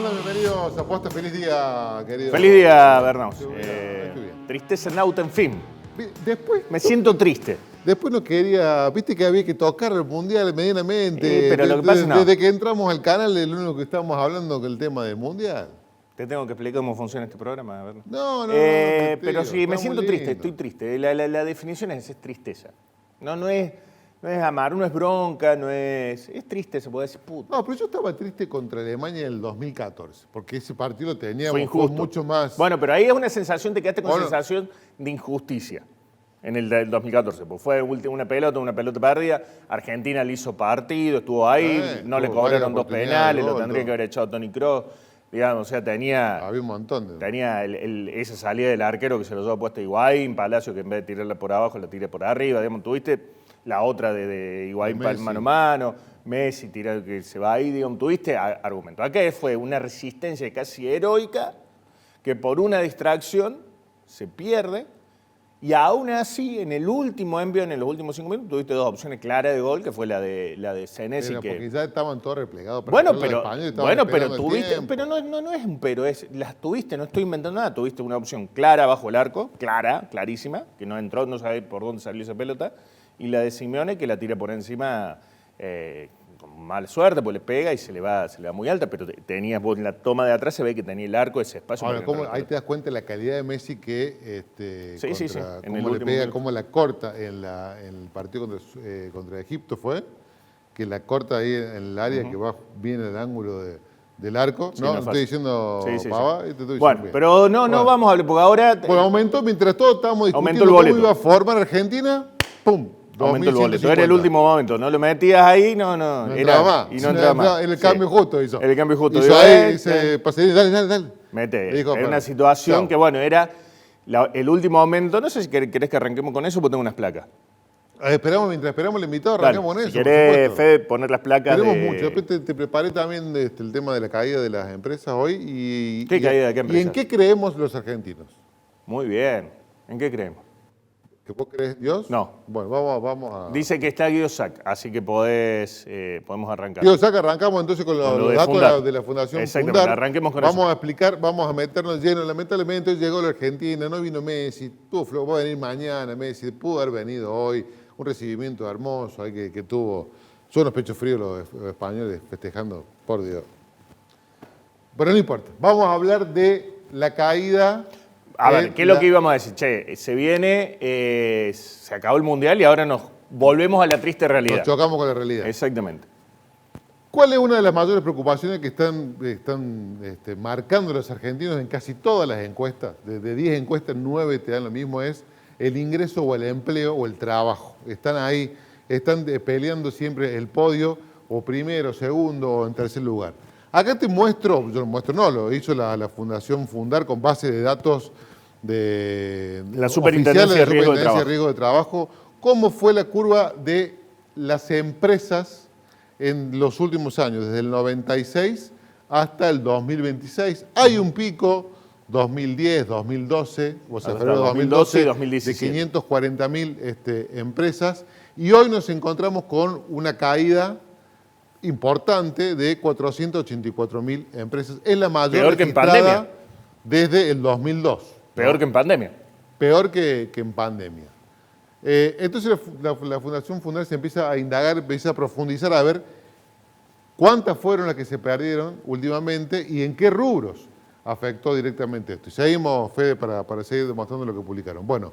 andan? Bienvenidos a Posta. Feliz día, querido. Feliz día, Bernaus. Estoy bien. Tristeza nauta, en fin. Después, Me siento triste. después no quería, viste que había que tocar el mundial medianamente. Pero lo que pasa no. Desde que entramos al canal, el único que estábamos hablando que el tema del mundial. Te tengo que explicar cómo funciona este programa, Bernaus. No, pero sí, me siento triste, estoy triste. La definición es tristeza. No es amar, no es bronca, es triste, se puede decir, puta. No, pero yo estaba triste contra Alemania en el 2014, porque ese partido teníamos Fue injusto. mucho más. Bueno, pero ahí es una sensación, te quedaste con Bueno. sensación de injusticia en el del 2014. Pues fue una pelota perdida, Argentina le hizo partido, estuvo ahí, no le tuvo cobraron varias 2 penales, oportunidades, lo gol, tendría todo. que haber echado Toni Kroos. Digamos, o sea, tenía Había un montón de. esa salida del arquero que se lo llevó puesta Higuaín, Palacio que en vez de tirarla por abajo la tiré por arriba, digamos, tuviste la otra de Higuaín para el Messi. mano a mano, Messi tira que se va ahí, digamos, tuviste argumento. Acá fue una resistencia casi heroica que por una distracción se pierde y aún así en el último envío, en los últimos 5 minutos, tuviste 2 opciones claras de gol, que fue la de Senesi. Porque ya estaban todos replegados. Bueno, pero tuviste, pero no es un pero, las tuviste, no estoy inventando nada, tuviste una opción clara bajo el arco, clarísima, que no entró, no sabés por dónde salió esa pelota, y la de Simeone que la tira por encima con mala suerte, pues le pega y se le va muy alta, pero tenías vos en la toma de atrás, se ve que tenía el arco, ese espacio. Ahora, ahí te das cuenta de la calidad de Messi que Sí. cómo le pega, cómo la corta en el partido contra Egipto fue, que la corta ahí en el área que va bien el ángulo del arco. Sí, no no es estoy diciendo pava, y te estoy diciendo bueno, bien. pero no vamos a hablar, porque ahora... Bueno, aumentó, mientras todos estábamos Aumentó discutiendo el cómo boleto. iba a formar Argentina, ¡pum! Aumentó el boleto, 2150. era el último momento, no lo metías ahí, no entraba más. Y no entraba más. En el cambio justo hizo. El cambio justo. Hizo Digo, ahí, dice, pasadín, dale. Mete. Dijo, Era bueno, una situación chao. que, bueno, era el último momento. No sé si querés que arranquemos con eso, porque tengo unas placas. Mientras esperamos el invitado, Dale, arrancamos con si eso. por querés, supuesto. Fede, poner las placas Tenemos de... mucho. Después te preparé también el tema de la caída de las empresas hoy. ¿Qué caída de qué ¿Y empresas? en qué creemos los argentinos? Muy bien. ¿En qué creemos? ¿Que vos crees Dios? No. Bueno, vamos a... Dice que está Guido Sac, así que podemos arrancar. Dios, acá arrancamos entonces con Con lo los de datos Fundar. de la Fundación Exactamente, Fundar. arranquemos con vamos eso. a explicar, vamos a meternos lleno. Lamentablemente hoy llegó la Argentina, no vino Messi, va a venir mañana Messi, pudo haber venido hoy, un recibimiento hermoso ahí que tuvo. Son los pechos fríos los españoles festejando, por Dios. Pero no importa, vamos a hablar de la caída... A ver, ¿qué es lo que íbamos a decir? Che, se viene, se acabó el Mundial y ahora nos volvemos a la triste realidad. Nos chocamos con la realidad. Exactamente. ¿Cuál es una de las mayores preocupaciones que están marcando los argentinos en casi todas las encuestas? De 10 encuestas, 9 te dan lo mismo, es el ingreso o el empleo o el trabajo. Están ahí, están peleando siempre el podio, o primero, segundo o en tercer lugar. Acá te muestro, yo lo muestro, no, lo hizo la Fundación Fundar con base de datos de La Superintendencia de Riesgo de Trabajo, cómo fue la curva de las empresas en los últimos años, desde el 96 hasta el 2026. Hay un pico 2010, 2012, o sea, Hasta febrero de 2012 y 2012, de 2017. 540.000 empresas, y hoy nos encontramos con una caída importante de 484.000 empresas. Es la mayor Peor que en registrada pandemia. desde el 2002. Peor que en pandemia. Peor que en pandemia. Entonces la Fundación Fundar se empieza a indagar, empieza a profundizar a ver cuántas fueron las que se perdieron últimamente y en qué rubros afectó directamente esto. Y seguimos, Fede, para seguir demostrando lo que publicaron. Bueno,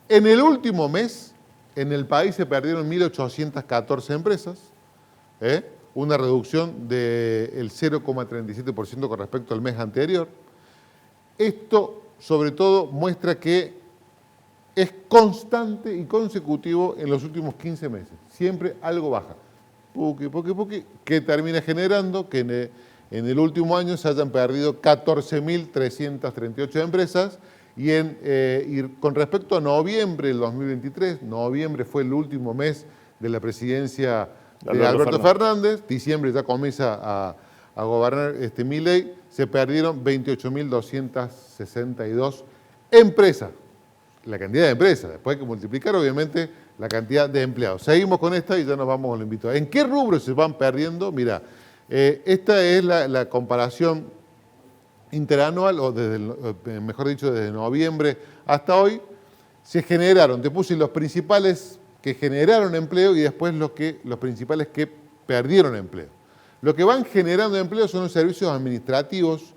en el último mes, en el país se perdieron 1.814 empresas, una reducción del 0,37% con respecto al mes anterior. Esto, sobre todo, muestra que es constante y consecutivo en los últimos 15 meses. Siempre algo baja. Puki, que termina generando que en el último año se hayan perdido 14.338 empresas y con respecto a noviembre del 2023, noviembre fue el último mes de la presidencia de Alberto Fernández, diciembre ya comienza a gobernar Milei, se perdieron 28.262 empresas. La cantidad de empresas, después hay que multiplicar obviamente la cantidad de empleados. Seguimos con esta y ya nos vamos a lo invitado. ¿En qué rubros se van perdiendo? Mira, esta es la comparación interanual, o mejor dicho, desde noviembre hasta hoy, se generaron, te puse los principales que generaron empleo y después los principales que perdieron empleo. Lo que van generando empleo son los servicios administrativos.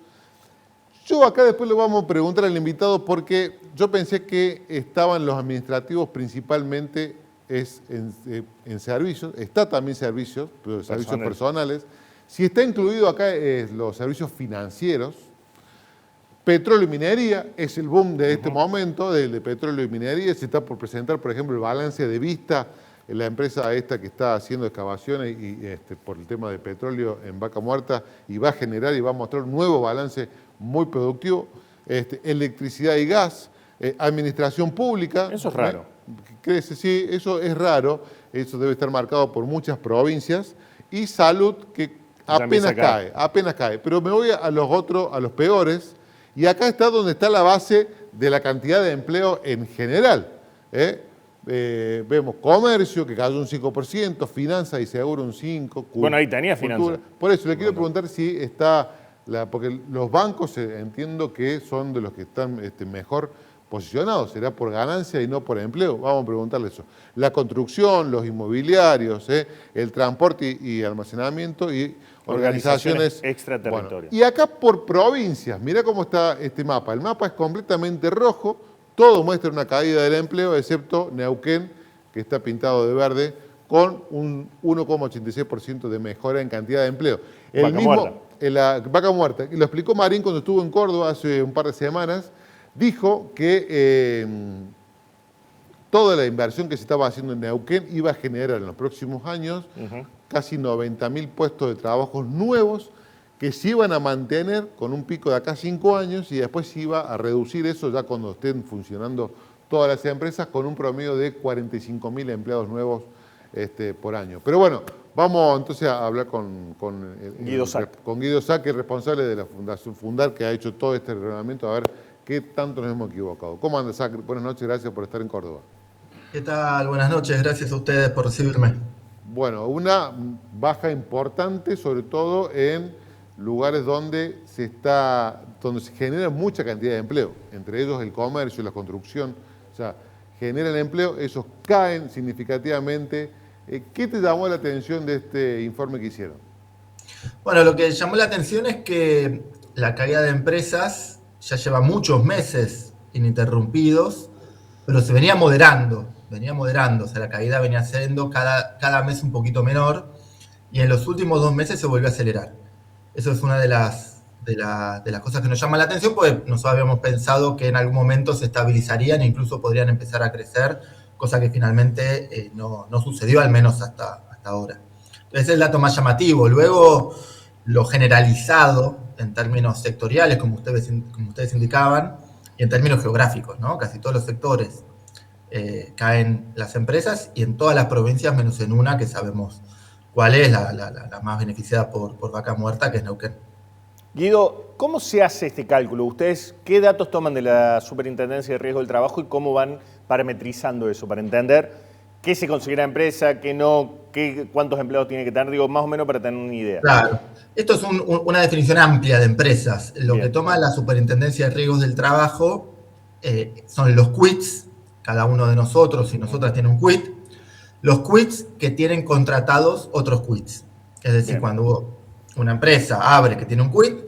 Yo acá después le vamos a preguntar al invitado porque yo pensé que estaban los administrativos principalmente en servicios, está también servicios, pero servicios personales. Si está incluido acá los servicios financieros, petróleo y minería es el boom de este momento, de petróleo y minería. Se está por presentar, por ejemplo, el balance de Vista, la empresa esta que está haciendo excavaciones por el tema de petróleo en Vaca Muerta, y va a generar y va a mostrar un nuevo balance muy productivo. Electricidad y gas, administración pública. Eso es raro. Crece, sí, eso es raro. Eso debe estar marcado por muchas provincias. Y salud, que apenas cae. Pero me voy a los otros, a los peores. Y acá está donde está la base de la cantidad de empleo en general. Vemos comercio, que cayó un 5%, finanzas y seguro un 5%. Bueno, ahí tenía finanzas. Por eso le quiero preguntar si está, porque los bancos entiendo que son de los que están mejor posicionados, será por ganancia y no por empleo. Vamos a preguntarle eso. La construcción, los inmobiliarios, el transporte y almacenamiento y organizaciones extraterritoriales. Bueno, y acá por provincias, mira cómo está este mapa. El mapa es completamente rojo, todo muestra una caída del empleo, excepto Neuquén, que está pintado de verde, con un 1,86% de mejora en cantidad de empleo. La Vaca Muerta, lo explicó Marín cuando estuvo en Córdoba hace un par de semanas, dijo que toda la inversión que se estaba haciendo en Neuquén iba a generar en los próximos años casi 90.000 puestos de trabajo nuevos que se iban a mantener con un pico de acá 5 años y después se iba a reducir eso ya cuando estén funcionando todas las empresas con un promedio de 45.000 empleados nuevos por año. Pero bueno, vamos entonces a hablar con Guido Sac, el responsable de la Fundación Fundar, que ha hecho todo este reglamento, a ver qué tanto nos hemos equivocado. ¿Cómo anda, Sac? Buenas noches, gracias por estar en Córdoba. ¿Qué tal? Buenas noches, gracias a ustedes por recibirme. Bueno, una baja importante, sobre todo en lugares donde se genera mucha cantidad de empleo, entre ellos el comercio, la construcción, o sea, generan empleo, esos caen significativamente. ¿Qué te llamó la atención de este informe que hicieron? Bueno, lo que llamó la atención es que la caída de empresas ya lleva muchos meses ininterrumpidos, pero se venía moderando, o sea, la caída venía siendo cada mes un poquito menor, y en los últimos 2 meses se volvió a acelerar. Eso es una de las cosas que nos llama la atención, porque nosotros habíamos pensado que en algún momento se estabilizarían e incluso podrían empezar a crecer, cosa que finalmente no sucedió, al menos hasta ahora. Entonces, ese es el dato más llamativo. Luego, lo generalizado en términos sectoriales, como ustedes indicaban, y en términos geográficos, ¿no? Casi todos los sectores caen las empresas y en todas las provincias, menos en una que sabemos cuál es la más beneficiada por Vaca Muerta, que es Neuquén. Guido, ¿cómo se hace este cálculo? ¿Ustedes qué datos toman de la Superintendencia de Riesgo del Trabajo y cómo van parametrizando eso para entender qué se considera empresa, qué no, cuántos empleados tiene que tener? Digo, más o menos para tener una idea. Claro. Esto es una definición amplia de empresas. Lo que toma la Superintendencia de Riesgos del Trabajo son los quits, cada uno de nosotros y nosotras tiene un quit, los quits que tienen contratados otros quits. Es decir, cuando una empresa abre que tiene un quit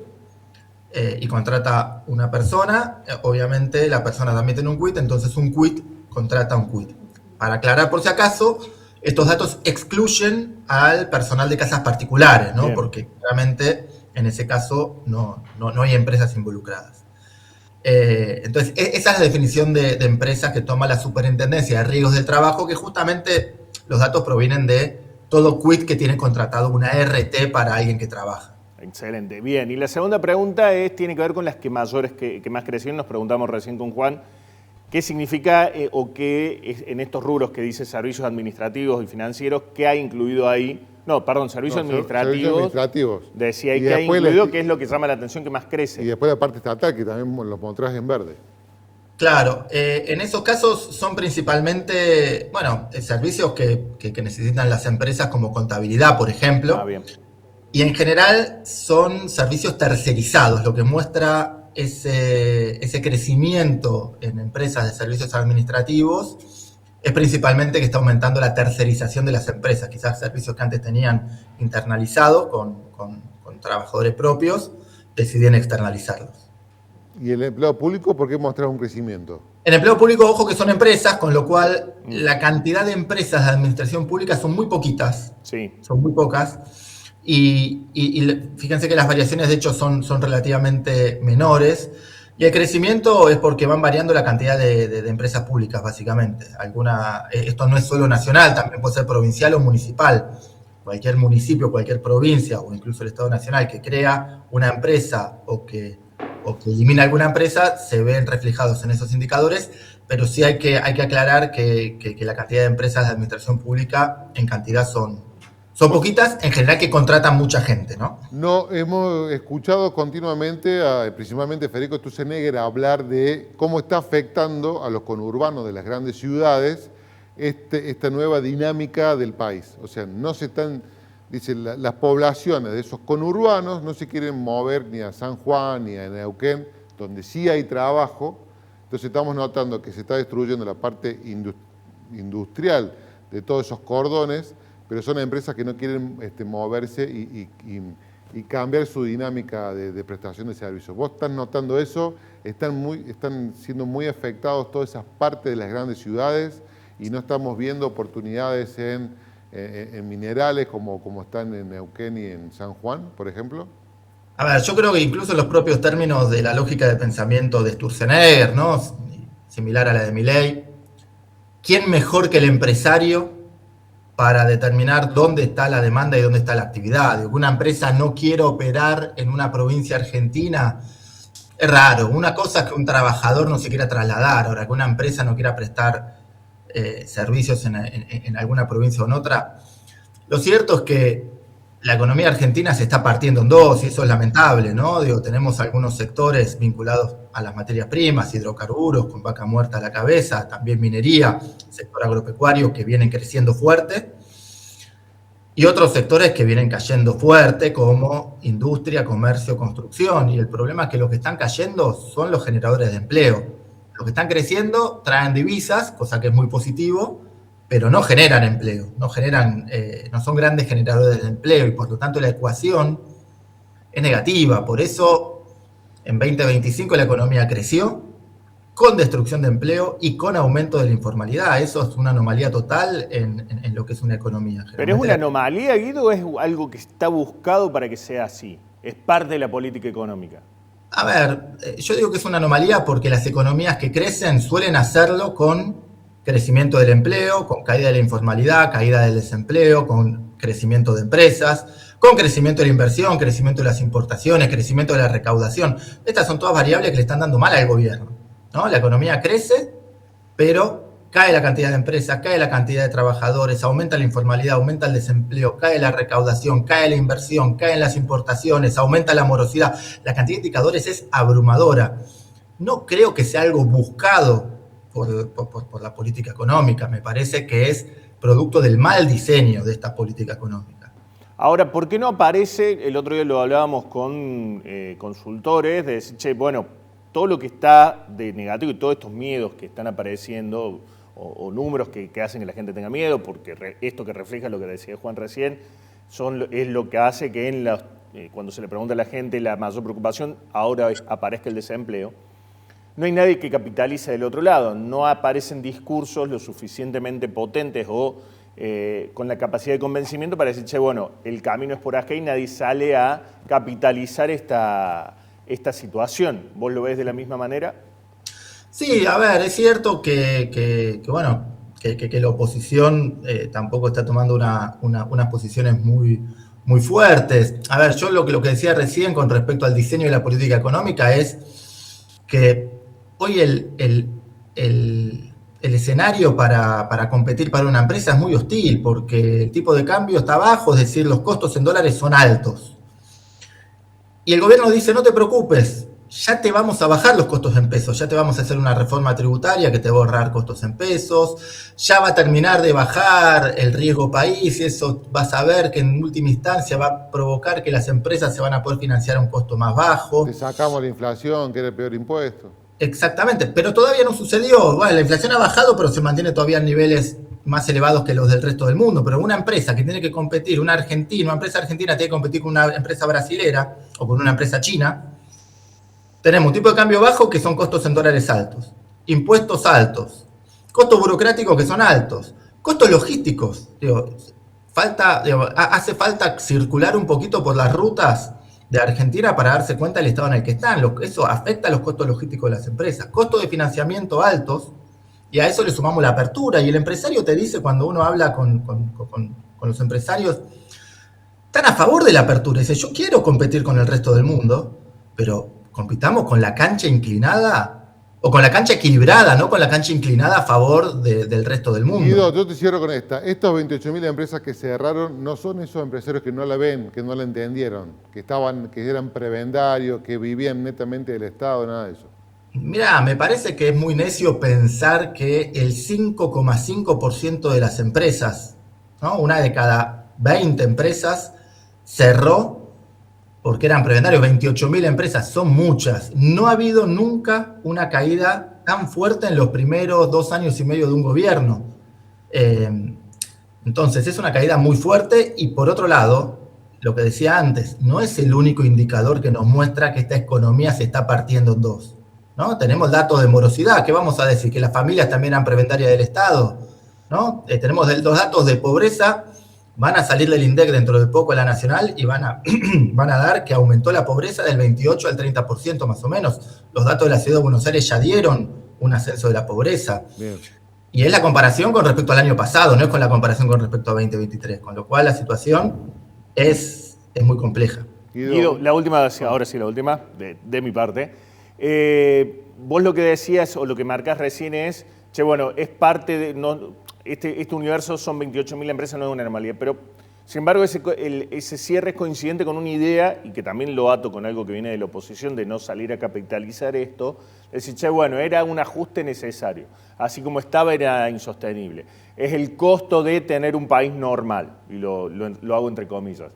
y contrata una persona, obviamente la persona también tiene un quit, entonces un quit contrata un quit. Para aclarar por si acaso, estos datos excluyen al personal de casas particulares, ¿no? Porque claramente en ese caso no hay empresas involucradas. Entonces, esa es la definición de empresas que toma la Superintendencia de Riesgos del Trabajo, que justamente los datos provienen de todo quit que tiene contratado una RT para alguien que trabaja. Excelente, bien. Y la segunda pregunta tiene que ver con las que más crecieron. Nos preguntamos recién con Juan, ¿qué significa o qué en estos rubros que dice servicios administrativos y financieros, qué ha incluido ahí? No, perdón, servicios administrativos. Decía ahí que ha incluido, qué es lo que llama la atención que más crece. Y después la parte estatal, que también los mostrás en verde. Claro, en esos casos son principalmente, servicios que necesitan las empresas como contabilidad, por ejemplo. Bien. Y en general son servicios tercerizados, lo que muestra ese crecimiento en empresas de servicios administrativos es principalmente que está aumentando la tercerización de las empresas. Quizás servicios que antes tenían internalizados con trabajadores propios, deciden externalizarlos. ¿Y el empleo público por qué mostrar un crecimiento? En empleo público, ojo que son empresas, con lo cual la cantidad de empresas de administración pública son muy poquitas. Sí. Son muy pocas. Y fíjense que las variaciones de hecho son relativamente menores. Y el crecimiento es porque van variando la cantidad de empresas públicas, básicamente. Esto no es solo nacional, también puede ser provincial o municipal. Cualquier municipio, cualquier provincia o incluso el Estado Nacional que crea una empresa o que elimina alguna empresa, se ven reflejados en esos indicadores, pero sí hay que aclarar que la cantidad de empresas de administración pública en cantidad son poquitas, en general que contratan mucha gente, ¿no? No, hemos escuchado continuamente, principalmente Federico Sturzenegger, hablar de cómo está afectando a los conurbanos de las grandes ciudades esta nueva dinámica del país. O sea, no se están, dice, las poblaciones de esos conurbanos no se quieren mover ni a San Juan ni a Neuquén, donde sí hay trabajo. Entonces estamos notando que se está destruyendo la parte industrial de todos esos cordones, pero son empresas que no quieren moverse y cambiar su dinámica de prestación de servicios. ¿Vos estás notando eso? ¿Están siendo muy afectados todas esas partes de las grandes ciudades y no estamos viendo oportunidades en minerales como están en Neuquén y en San Juan, por ejemplo? A ver, yo creo que incluso en los propios términos de la lógica de pensamiento de Sturzenegger, ¿no? Similar a la de Milei, ¿quién mejor que el empresario para determinar dónde está la demanda y dónde está la actividad? Una empresa no quiere operar en una provincia argentina, es raro. Una cosa es que un trabajador no se quiera trasladar, ahora que una empresa no quiera prestar servicios en alguna provincia o en otra. Lo cierto es que la economía argentina se está partiendo en dos y eso es lamentable, ¿no? Tenemos algunos sectores vinculados a las materias primas, hidrocarburos, con vaca muerta a la cabeza, también minería, sector agropecuario que vienen creciendo fuerte, y otros sectores que vienen cayendo fuerte como industria, comercio, construcción. Y el problema es que los que están cayendo son los generadores de empleo. Los que están creciendo traen divisas, cosa que es muy positivo, pero no generan empleo, no son grandes generadores de empleo y por lo tanto la ecuación es negativa. Por eso en 2025 la economía creció con destrucción de empleo y con aumento de la informalidad. Eso es una anomalía total en lo que es una economía. ¿Pero es una anomalía, Guido, o es algo que está buscado para que sea así? ¿Es parte de la política económica? A ver, yo digo que es una anomalía porque las economías que crecen suelen hacerlo con crecimiento del empleo, con caída de la informalidad, caída del desempleo, con crecimiento de empresas, con crecimiento de la inversión, crecimiento de las importaciones, crecimiento de la recaudación. Estas son todas variables que le están dando mal al gobierno, ¿no? La economía crece, pero cae la cantidad de empresas, cae la cantidad de trabajadores, aumenta la informalidad, aumenta el desempleo, cae la recaudación, cae la inversión, caen las importaciones, aumenta la morosidad. La cantidad de indicadores es abrumadora. No creo que sea algo buscado por la política económica. Me parece que es producto del mal diseño de esta política económica. Ahora, ¿por qué no aparece? El otro día lo hablábamos con consultores, de decir, che, bueno, todo lo que está de negativo y todos estos miedos que están apareciendo o números que hacen que la gente tenga miedo, porque esto que refleja lo que decía Juan recién, es lo que hace que cuando se le pregunta a la gente la mayor preocupación, ahora aparezca el desempleo. No hay nadie que capitalice del otro lado, no aparecen discursos lo suficientemente potentes o con la capacidad de convencimiento para decir, che, bueno, el camino es por acá y nadie sale a capitalizar esta situación. ¿Vos lo ves de la misma manera? Sí, a ver, es cierto que la oposición tampoco está tomando unas posiciones muy fuertes. A ver, yo lo que decía recién con respecto al diseño de la política económica es que hoy el escenario para competir para una empresa es muy hostil porque el tipo de cambio está bajo, es decir, los costos en dólares son altos. Y el gobierno dice, no te preocupes, ya te vamos a bajar los costos en pesos, ya te vamos a hacer una reforma tributaria que te va a ahorrar costos en pesos, ya va a terminar de bajar el riesgo país y eso vas a ver que en última instancia va a provocar que las empresas se van a poder financiar a un costo más bajo. Le sacamos la inflación, que era el peor impuesto. Exactamente, pero todavía no sucedió. Bueno, la inflación ha bajado, pero se mantiene todavía en niveles más elevados que los del resto del mundo. Pero una empresa que tiene que competir, una empresa argentina tiene que competir con una empresa brasilera o con una empresa china. Tenemos un tipo de cambio bajo que son costos en dólares altos, impuestos altos, costos burocráticos que son altos, costos logísticos. Hace falta circular un poquito por las rutas de Argentina para darse cuenta del estado en el que están. Eso afecta a los costos logísticos de las empresas. Costos de financiamiento altos, y a eso le sumamos la apertura. Y el empresario te dice, cuando uno habla con los empresarios, están a favor de la apertura. Dice, yo quiero competir con el resto del mundo, pero compitamos con la cancha inclinada, o con la cancha equilibrada, no con la cancha inclinada a favor del resto del mundo. Guido, yo te cierro con esta. Estos 28.000 empresas que cerraron no son esos empresarios que no la ven, que no la entendieron, que eran prebendarios, que vivían netamente del Estado, nada de eso. Mirá, me parece que es muy necio pensar que el 5,5% de las empresas, ¿no? Una de cada 20 empresas cerró porque eran prebendarios. 28.000 empresas, son muchas. No ha habido nunca una caída tan fuerte en los primeros 2 años y medio de un gobierno. Entonces, es una caída muy fuerte y, por otro lado, lo que decía antes, no es el único indicador que nos muestra que esta economía se está partiendo en dos, ¿no? Tenemos datos de morosidad. ¿Qué vamos a decir? ¿Que las familias también eran prebendarias del Estado? ¿No? Tenemos los datos de pobreza. Van a salir del INDEC dentro de poco a la nacional y van a dar que aumentó la pobreza del 28 al 30% más o menos. Los datos de la ciudad de Buenos Aires ya dieron un ascenso de la pobreza. Bien. Y es la comparación con respecto al año pasado, no es con la comparación con respecto a 2023, con lo cual la situación es muy compleja. Guido, la última, ahora sí, la última, de mi parte. Vos lo que decías o lo que marcás recién es, bueno, es parte de... Este universo son 28.000 empresas, no es una normalidad, pero sin embargo ese cierre es coincidente con una idea, y que también lo ato con algo que viene de la oposición, de no salir a capitalizar esto, es decir, bueno, era un ajuste necesario, así como estaba era insostenible. Es el costo de tener un país normal, y lo hago entre comillas.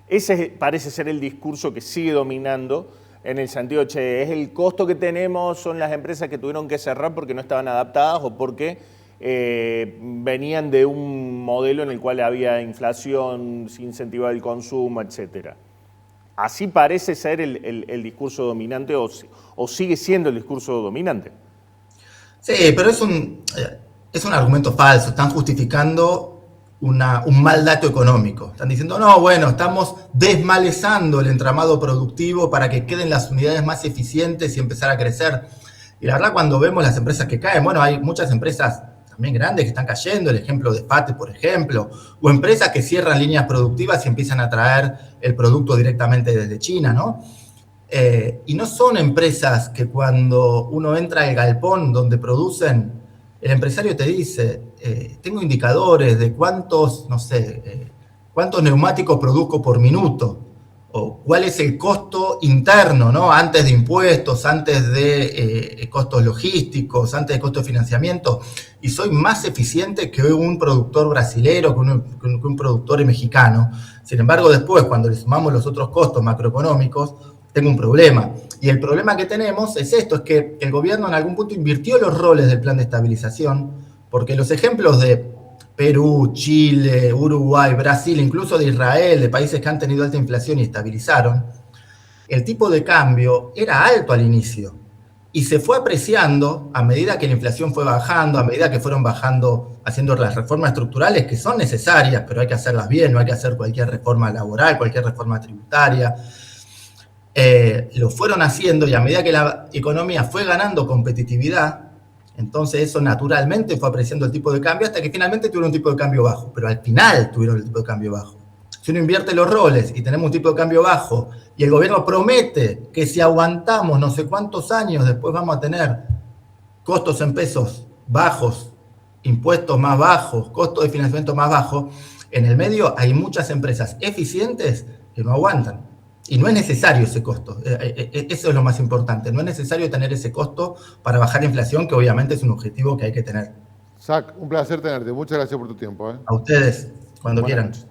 Ese parece ser el discurso que sigue dominando, en el sentido, es el costo que tenemos, son las empresas que tuvieron que cerrar porque no estaban adaptadas o porque venían de un modelo en el cual había inflación, se incentivaba el consumo, etc. Así parece ser el discurso dominante o sigue siendo el discurso dominante. Sí, pero es un argumento falso. Están justificando un mal dato económico. Están diciendo, no, bueno, estamos desmalezando el entramado productivo para que queden las unidades más eficientes y empezar a crecer. Y la verdad, cuando vemos las empresas que caen, bueno, hay muchas empresas también grandes que están cayendo, el ejemplo de FATE, por ejemplo, o empresas que cierran líneas productivas y empiezan a traer el producto directamente desde China, ¿no? Y no son empresas que cuando uno entra al galpón donde producen, el empresario te dice, tengo indicadores de cuántos neumáticos produzco por minuto, o cuál es el costo interno, ¿no? Antes de impuestos, antes de costos logísticos, antes de costos de financiamiento, y soy más eficiente que un productor brasilero, que un productor mexicano. Sin embargo, después, cuando le sumamos los otros costos macroeconómicos, tengo un problema. Y el problema que tenemos es esto, es que el gobierno en algún punto invirtió los roles del plan de estabilización, porque los ejemplos de Perú, Chile, Uruguay, Brasil, incluso de Israel, de países que han tenido alta inflación y estabilizaron, el tipo de cambio era alto al inicio y se fue apreciando a medida que la inflación fue bajando, a medida que fueron bajando, haciendo las reformas estructurales que son necesarias, pero hay que hacerlas bien, no hay que hacer cualquier reforma laboral, cualquier reforma tributaria. Lo fueron haciendo y a medida que la economía fue ganando competitividad, entonces eso naturalmente fue apreciando el tipo de cambio hasta que finalmente tuvieron un tipo de cambio bajo, pero al final tuvieron el tipo de cambio bajo. Si uno invierte los roles y tenemos un tipo de cambio bajo y el gobierno promete que si aguantamos no sé cuántos años después vamos a tener costos en pesos bajos, impuestos más bajos, costos de financiamiento más bajos, en el medio hay muchas empresas eficientes que no aguantan. Y no es necesario ese costo, eso es lo más importante, no es necesario tener ese costo para bajar la inflación, que obviamente es un objetivo que hay que tener. Zach, un placer tenerte. Muchas gracias por tu tiempo. A ustedes, cuando Buenas quieran. noches.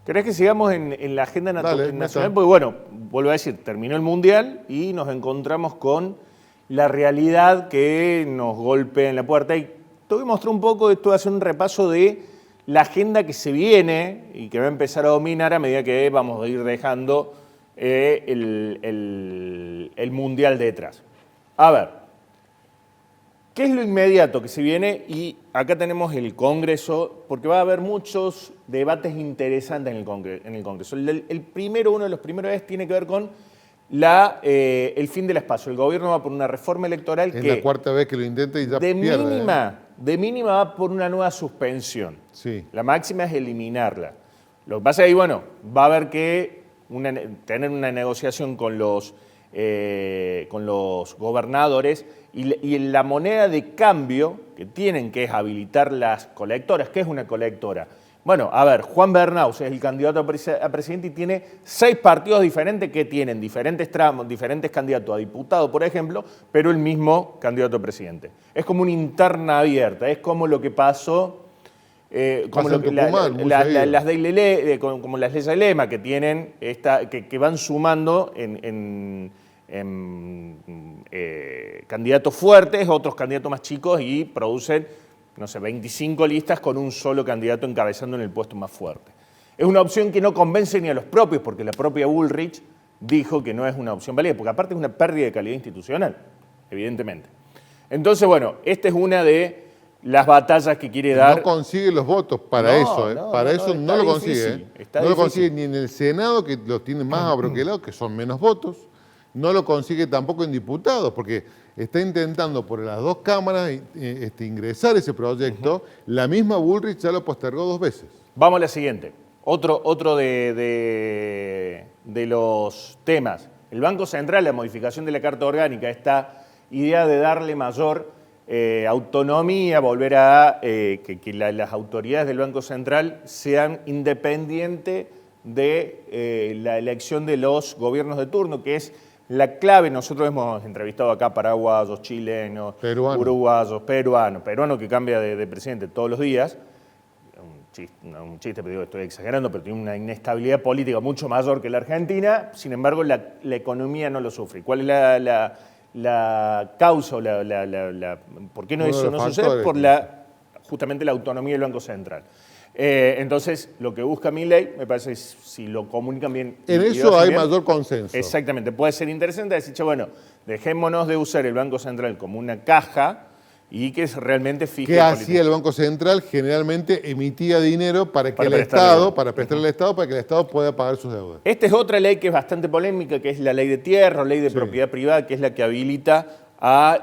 ¿Querés que sigamos en la agenda Dale, nacional? meta. Porque bueno, vuelvo a decir, terminó el Mundial y nos encontramos con la realidad que nos golpea en la puerta. Y te voy a mostrar un poco, esto va a ser un repaso de la agenda que se viene y que va a empezar a dominar a medida que vamos a ir dejando el Mundial detrás. A ver, ¿qué es lo inmediato que se viene? Y acá tenemos el Congreso, porque va a haber muchos debates interesantes en el Congreso. El primero, uno de los primeros tiene que ver con el fin del espacio. El gobierno va por una reforma electoral Es que la cuarta vez que lo intenta y ya de pierde. mínima va por una nueva suspensión. Sí. La máxima es eliminarla. Lo que pasa es que, bueno, va a haber que tener una negociación con los gobernadores y la moneda de cambio que tienen, que es habilitar las colectoras. ¿Qué es una colectora? Bueno, a ver, Juan Bernaus es el candidato a presidente y tiene 6 partidos diferentes que tienen diferentes tramos, diferentes candidatos a diputado, por ejemplo, pero el mismo candidato a presidente. Es como una interna abierta, es como lo que pasó, como lo que, las como las leyes de lema que tienen, que van sumando en candidatos fuertes, otros candidatos más chicos y producen, no sé, 25 listas con un solo candidato encabezando en el puesto más fuerte. Es una opción que no convence ni a los propios, porque la propia Bullrich dijo que no es una opción válida, porque aparte es una pérdida de calidad institucional, evidentemente. Entonces, bueno, esta es una de las batallas que quiere dar. No consigue los votos para eso, ¿eh? Para eso no lo consigue. No lo consigue ni en el Senado, que los tiene más abroquelados, que son menos votos. No lo consigue tampoco en diputados, porque está intentando por las 2 cámaras ingresar ese proyecto. La misma Bullrich ya lo postergó 2 veces. Vamos a la siguiente. Otro de los temas. El Banco Central, la modificación de la Carta Orgánica, esta idea de darle mayor autonomía, volver a que las autoridades del Banco Central sean independientes de la elección de los gobiernos de turno, que es la clave. Nosotros hemos entrevistado acá paraguayos, chilenos, uruguayos, peruanos que cambia de presidente todos los días. Un chiste, pero digo, estoy exagerando, pero tiene una inestabilidad política mucho mayor que la Argentina. Sin embargo, la economía no lo sufre. ¿Cuál es la causa o por qué eso no sucede? Por justamente la autonomía del Banco Central. Entonces, lo que busca Milei, me parece, si lo comunican bien. En eso hay mayor consenso. Exactamente, puede ser interesante decir, bueno, dejémonos de usar el Banco Central como una caja y que realmente fije. ¿Qué hacía el Banco Central? Generalmente emitía dinero para que el Estado, para prestarle al Estado, para que el Estado pueda pagar sus deudas. Esta es otra ley que es bastante polémica, que es la ley de tierra o ley de propiedad privada, que es la que habilita a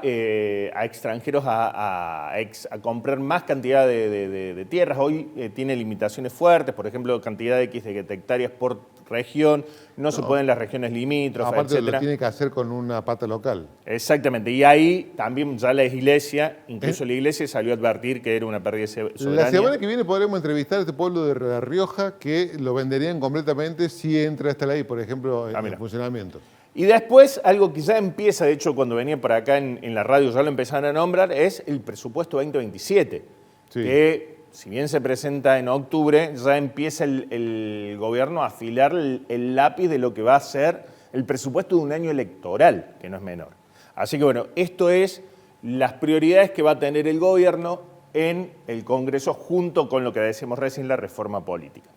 extranjeros a comprar más cantidad de tierras. Hoy tiene limitaciones fuertes, por ejemplo, cantidad X de hectáreas por región, no se puede en las regiones limítrofes, aparte etcétera. lo tiene que hacer con una pata local. Exactamente, y ahí también ya la iglesia, incluso la iglesia salió a advertir que era una pérdida soberana. La semana que viene podremos entrevistar a este pueblo de La Rioja que lo venderían completamente si entra esta ley, por ejemplo, en funcionamiento. Y después, algo que ya empieza, de hecho, cuando venía para acá en la radio ya lo empezaron a nombrar, es el presupuesto 2027, que si bien se presenta en octubre, ya empieza el gobierno a afilar el lápiz de lo que va a ser el presupuesto de un año electoral, que no es menor. Así que bueno, esto es las prioridades que va a tener el gobierno en el Congreso junto con lo que decimos recién, la reforma política.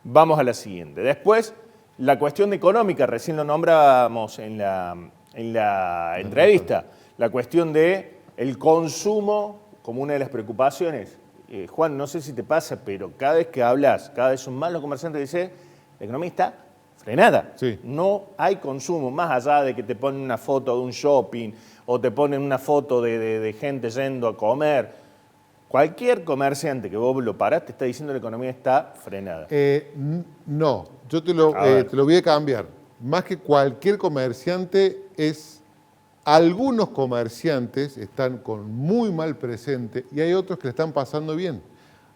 Vamos a la siguiente. Después, la cuestión económica, recién lo nombrábamos en la entrevista, la cuestión del consumo como una de las preocupaciones. Juan, no sé si te pasa, pero cada vez que hablas, cada vez son más los comerciantes que dicen, la economía está frenada. Sí. No hay consumo, más allá de que te ponen una foto de un shopping o te ponen una foto de gente yendo a comer. Cualquier comerciante que vos lo parás te está diciendo que la economía está frenada. No, yo te lo voy a cambiar. Más que cualquier comerciante, algunos comerciantes están con muy mal presente y hay otros que le están pasando bien.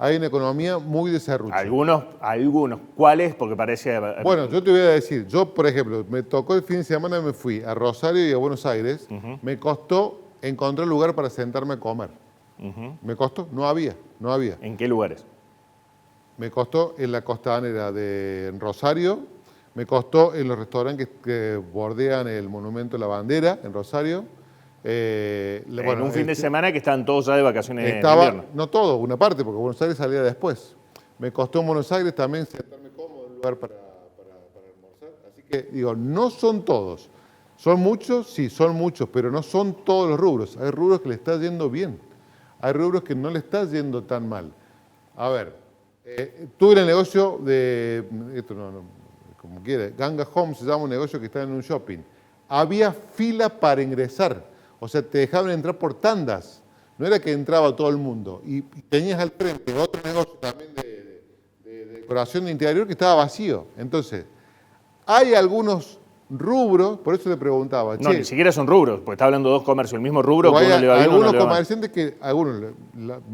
hay una economía muy desarrollada. Algunos. ¿Cuáles? Porque parece... Bueno, yo te voy a decir, yo por ejemplo, me tocó el fin de semana, me fui a Rosario y a Buenos Aires, me costó encontrar lugar para sentarme a comer. Me costó, no había. ¿En qué lugares? Me costó en la costanera de Rosario, me costó en los restaurantes que bordean el Monumento a la Bandera en Rosario. En un fin de semana que estaban todos ya de vacaciones de invierno. No todo, una parte, porque Buenos Aires salía después. Me costó en Buenos Aires también sentarme cómodo en un lugar para almorzar. Así que digo, no son todos. ¿Son muchos? Sí, son muchos, pero no son todos los rubros. Hay rubros que le está yendo bien. Hay rubros que no le está yendo tan mal. A ver, tuve el negocio de, esto como quiere, Ganga Home se llama un negocio que está en un shopping. Había fila para ingresar. O sea, te dejaban entrar por tandas. No era que entraba todo el mundo. Y tenías al frente otro negocio también de decoración de interior que estaba vacío. Entonces, hay algunos rubros, por eso le preguntaba. No, ni siquiera son rubros, porque está hablando de dos comercios, el mismo rubro, que uno le va bien, algunos uno le va mal. comerciantes que algunos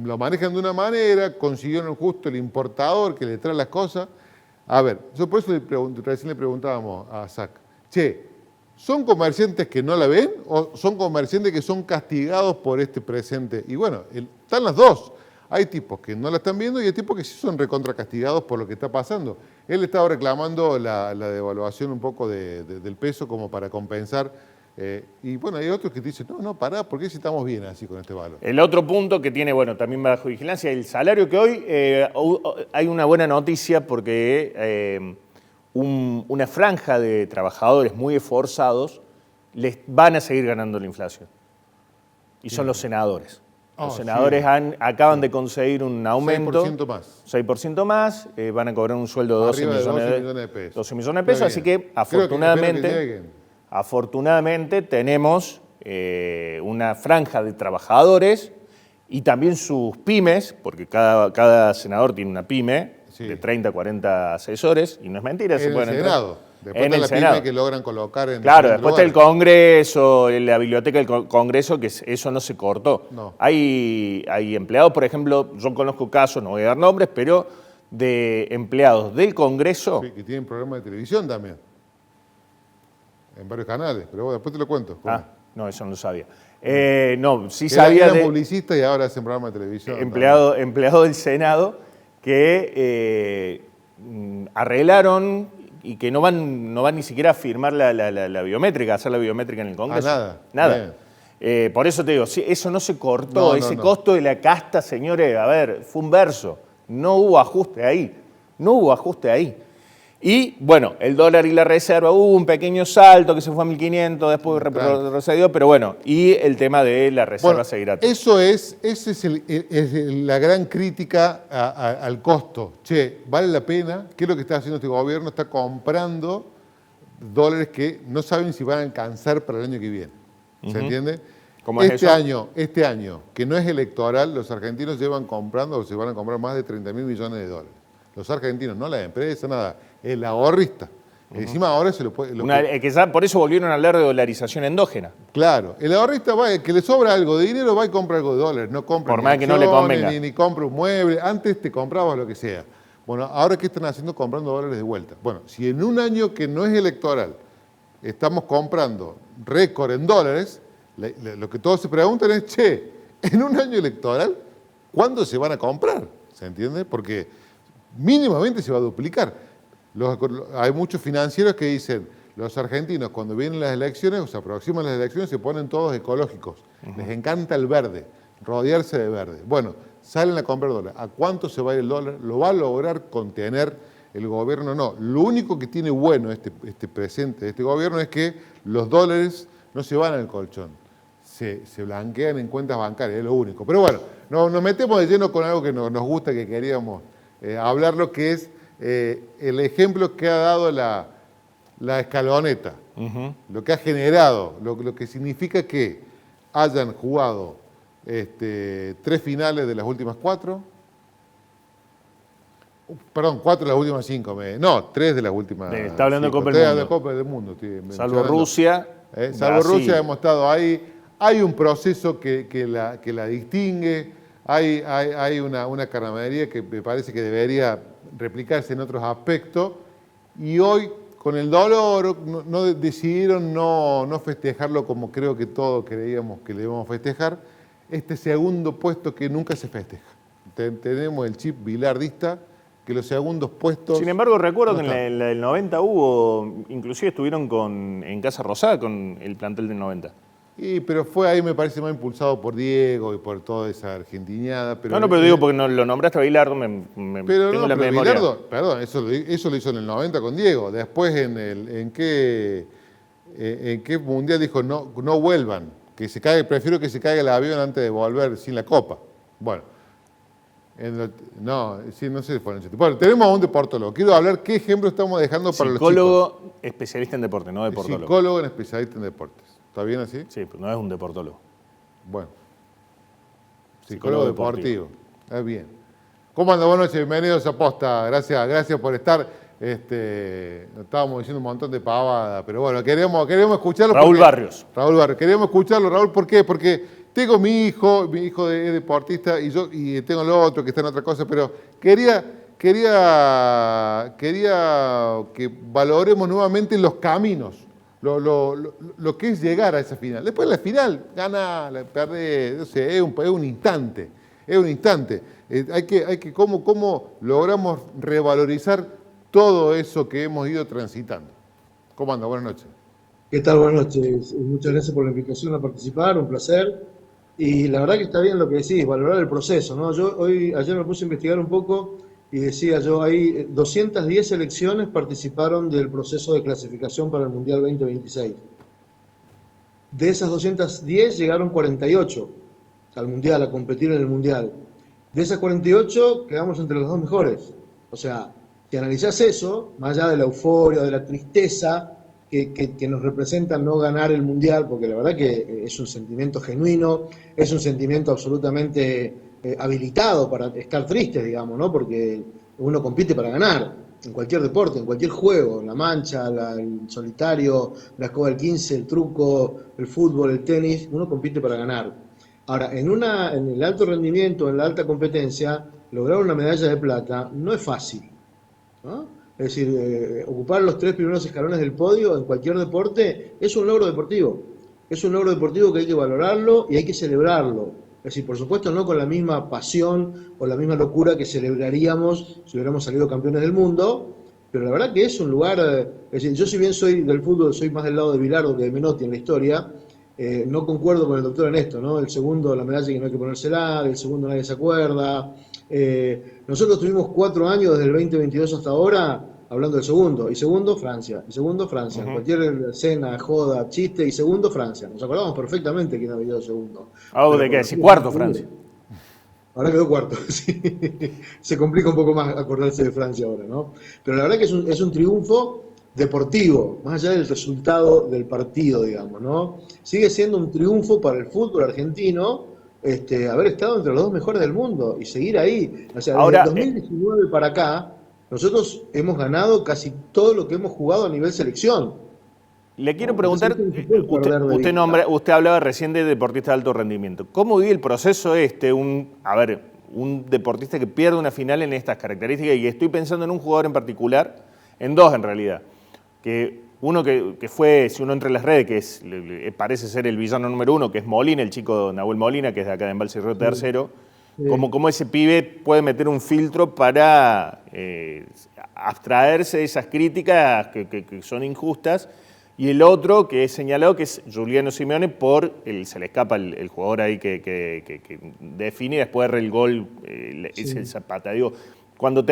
lo manejan de una manera, consiguieron justo el importador que le trae las cosas. A ver, yo por eso recién le preguntábamos a Zach, ¿son comerciantes que no la ven o son comerciantes que son castigados por este presente? Y bueno, están las dos. Hay tipos que no la están viendo y hay tipos que sí son recontracastigados por lo que está pasando. Él estaba reclamando la devaluación un poco del peso como para compensar. Y bueno, hay otros que dicen, no, pará, ¿por qué si estamos bien así con este valor? El otro punto que tiene, bueno, también bajo vigilancia, el salario que hoy hay una buena noticia porque una franja de trabajadores muy esforzados les van a seguir ganando la inflación. Y son los senadores. Los senadores acaban de conseguir un aumento. 6% más. 6% más, van a cobrar un sueldo de 12 millones de pesos. 12 millones de pesos, así que afortunadamente tenemos una franja de trabajadores y también sus pymes, porque cada senador tiene una pyme de 30, 40 asesores, y no es mentira. En el Senado. Después en está el la Senado. pyme que logran colocar en... Claro, después está el Congreso, la biblioteca del Congreso, que eso no se cortó. No. Hay empleados, por ejemplo, yo conozco casos, no voy a dar nombres, pero de empleados del Congreso... Sí, que tienen programas de televisión también. En varios canales, pero bueno, después te lo cuento. No, eso no lo sabía. No, sí sabía Eran publicistas y ahora hacen programas de televisión. Empleado del Senado que arreglaron y que no van ni siquiera a firmar la biométrica, a hacer la biométrica en el Congreso. Nada. Por eso te digo, eso no se cortó, ese costo de la casta, señores, a ver, fue un verso. No hubo ajuste ahí. Y bueno, el dólar y la reserva, hubo un pequeño salto que se fue a 1.500, después retrocedió, pero bueno, y el tema de la reserva seguirá. Esa es la gran crítica al costo. ¿Vale la pena? ¿Qué es lo que está haciendo este gobierno? Está comprando dólares que no saben si van a alcanzar para el año que viene. ¿Se entiende? ¿Cómo es eso? Este año, que no es electoral, los argentinos llevan comprando, o se van a comprar más de 30.000 millones de dólares. Los argentinos, no la empresa, nada, el ahorrista. Encima ahora se lo puede... por eso volvieron a hablar de dolarización endógena. Claro, el ahorrista que le sobra algo de dinero va y compra algo de dólares, no compra por más que no le convenga. Ni compra un mueble, antes te comprabas lo que sea. Bueno, ahora ¿qué están haciendo? Comprando dólares de vuelta. Bueno, si en un año que no es electoral estamos comprando récord en dólares, lo que todos se preguntan es, en un año electoral, ¿cuándo se van a comprar? ¿Se entiende? Porque mínimamente se va a duplicar. Hay muchos financieros que dicen, los argentinos cuando vienen las elecciones, o se aproximan las elecciones, se ponen todos ecológicos. Les encanta el verde, rodearse de verde. Bueno, salen a comprar dólares. ¿A cuánto se va a ir el dólar? ¿Lo va a lograr contener el gobierno? No. Lo único que tiene bueno este presente de este gobierno es que los dólares no se van al colchón. Se blanquean en cuentas bancarias, es lo único. Pero bueno, nos metemos de lleno con algo que nos gusta, que queríamos hablar, lo que es el ejemplo que ha dado la escaloneta, lo que ha generado, lo que significa que hayan jugado 3 finales de las últimas 4, perdón, 4 de las últimas 5, 3 de las últimas. Está hablando 5, de Copa del Mundo. de Copa del Mundo. Salvo Rusia. Salvo Rusia, hemos estado ahí. Hay un proceso que la distingue. hay una carnavalesca que me parece que debería replicarse en otros aspectos, y hoy, con el dolor, decidieron no festejarlo como creo que todos creíamos que le íbamos a festejar, este segundo puesto que nunca se festeja. Tenemos el chip bilardista, que los segundos puestos... Sin embargo, recuerdo que en la del 90 hubo, inclusive estuvieron en Casa Rosada con el plantel del 90. Pero fue ahí, me parece, más impulsado por Diego y por toda esa argentiniada. Pero pero digo, porque no lo nombraste a Bilardo, tengo la memoria. Bilardo, perdón, eso lo hizo en el 90 con Diego. Después, ¿en qué mundial dijo no vuelvan? Prefiero que se caiga el avión antes de volver sin la copa. Bueno, no sé si fue en el 70. Bueno, tenemos a un deportólogo. Quiero hablar qué ejemplo estamos dejando para los chicos. Psicólogo especialista en deporte, no deportólogo. Psicólogo especialista en deportes. ¿Está bien así? Sí, pero no es un deportólogo. Bueno. Psicólogo deportivo. Es bien. ¿Cómo anda? Buenas noches, bienvenidos a Posta. Gracias por estar. Estábamos diciendo un montón de pavadas, pero bueno, queremos escucharlo. Raúl Barrios. Queremos escucharlo, Raúl, ¿por qué? Porque tengo mi hijo es deportista y tengo el otro que está en otra cosa, pero quería que valoremos nuevamente los caminos. Lo que es llegar a esa final. Después la final, gana, perder, no sé, es un instante. Hay que cómo logramos revalorizar todo eso que hemos ido transitando. ¿Cómo anda? Buenas noches. ¿Qué tal? Buenas noches. Muchas gracias por la invitación a participar, un placer. Y la verdad que está bien lo que decís, valorar el proceso, ¿no? Ayer me puse a investigar un poco y decía hay 210 selecciones participaron del proceso de clasificación para el Mundial 2026. De esas 210 llegaron 48 al Mundial, a competir en el Mundial. De esas 48 quedamos entre los dos mejores. O sea, si analizás eso, más allá de la euforia, de la tristeza que nos representa no ganar el Mundial, porque la verdad que es un sentimiento genuino, es un sentimiento absolutamente habilitado para estar tristes, digamos, ¿no? Porque uno compite para ganar, en cualquier deporte, en cualquier juego, la mancha, el solitario, la escoba del 15, el truco, el fútbol, el tenis, uno compite para ganar. Ahora, en el alto rendimiento, en la alta competencia, lograr una medalla de plata no es fácil, ¿no? Es decir, ocupar los 3 primeros escalones del podio en cualquier deporte es un logro deportivo. Es un logro deportivo que hay que valorarlo y hay que celebrarlo. Es decir, por supuesto no con la misma pasión o la misma locura que celebraríamos si hubiéramos salido campeones del mundo, pero la verdad que es un lugar... es decir, yo si bien soy del fútbol, soy más del lado de Bilardo que de Menotti en la historia, no concuerdo con el doctor en esto, ¿no? El segundo, la medalla que no hay que ponérsela, el segundo nadie se acuerda. Nosotros tuvimos 4 años desde el 2022 hasta ahora hablando del segundo, y segundo Francia, en cualquier escena, joda, chiste, y segundo Francia. Nos acordamos perfectamente quién había ido segundo. ¿De qué? ¿Si cuarto Francia? Ahora quedó cuarto, sí. Se complica un poco más acordarse de Francia ahora, ¿no? Pero la verdad que es un triunfo deportivo, más allá del resultado del partido, digamos, ¿no? Sigue siendo un triunfo para el fútbol argentino haber estado entre los 2 mejores del mundo y seguir ahí. O sea, ahora, desde 2019 para acá, nosotros hemos ganado casi todo lo que hemos jugado a nivel selección. Le quiero preguntar, usted hablaba recién de deportista de alto rendimiento. ¿Cómo vive el proceso un deportista que pierde una final en estas características? Y estoy pensando en un jugador en particular, en 2 en realidad. Uno que fue, si uno entra en las redes, parece ser el villano número 1, que es Molina, el chico Nahuel Molina, que es de acá de Embalse y Río Tercero. Sí. ¿Cómo ese pibe puede meter un filtro para abstraerse de esas críticas que son injustas? Y el otro que es señalado, que es Giuliano Simeone, se le escapa el jugador ahí que define y después erra el gol, es el Zapata. Digo, cuando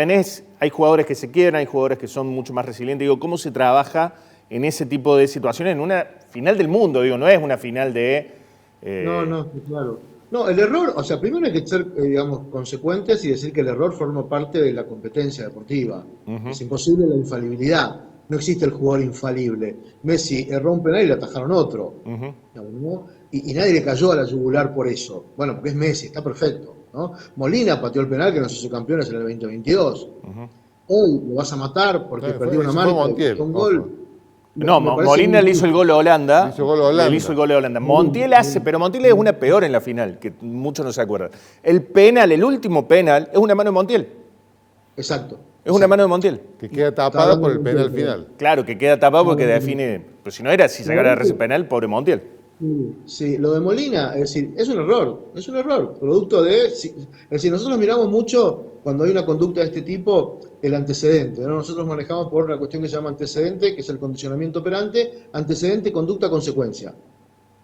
hay jugadores que se quiebran, hay jugadores que son mucho más resilientes, digo, ¿cómo se trabaja en ese tipo de situaciones en una final del mundo? Digo, no es una final de... No, claro. No, el error, o sea, primero hay que ser, consecuentes y decir que el error forma parte de la competencia deportiva. Es imposible la infalibilidad. No existe el jugador infalible. Messi erró un penal y le atajaron otro. ¿No? Y nadie le cayó a la yugular por eso. Bueno, porque es Messi, está perfecto, ¿no? Molina pateó el penal que nos hizo campeones en el 2022. Hoy lo vas a matar porque perdió una marca, un gol. No, me parece Molina muy le hizo el gol a Holanda. Le hizo gol a Holanda. Le hizo el gol a Holanda. Montiel hace, pero Montiel es una peor en la final, que muchos no se acuerdan. El penal, el último penal, es una mano de Montiel. Exacto. Es una mano de Montiel. Que queda tapada por el penal final. Claro, que queda tapado porque define. Pero si no era, si llegara a ese penal, pobre Montiel. Sí, lo de Molina, es decir, es un error, producto de... Es decir, nosotros miramos mucho, cuando hay una conducta de este tipo, el antecedente, ¿no? Nosotros manejamos por una cuestión que se llama antecedente, que es el condicionamiento operante, antecedente, conducta, consecuencia,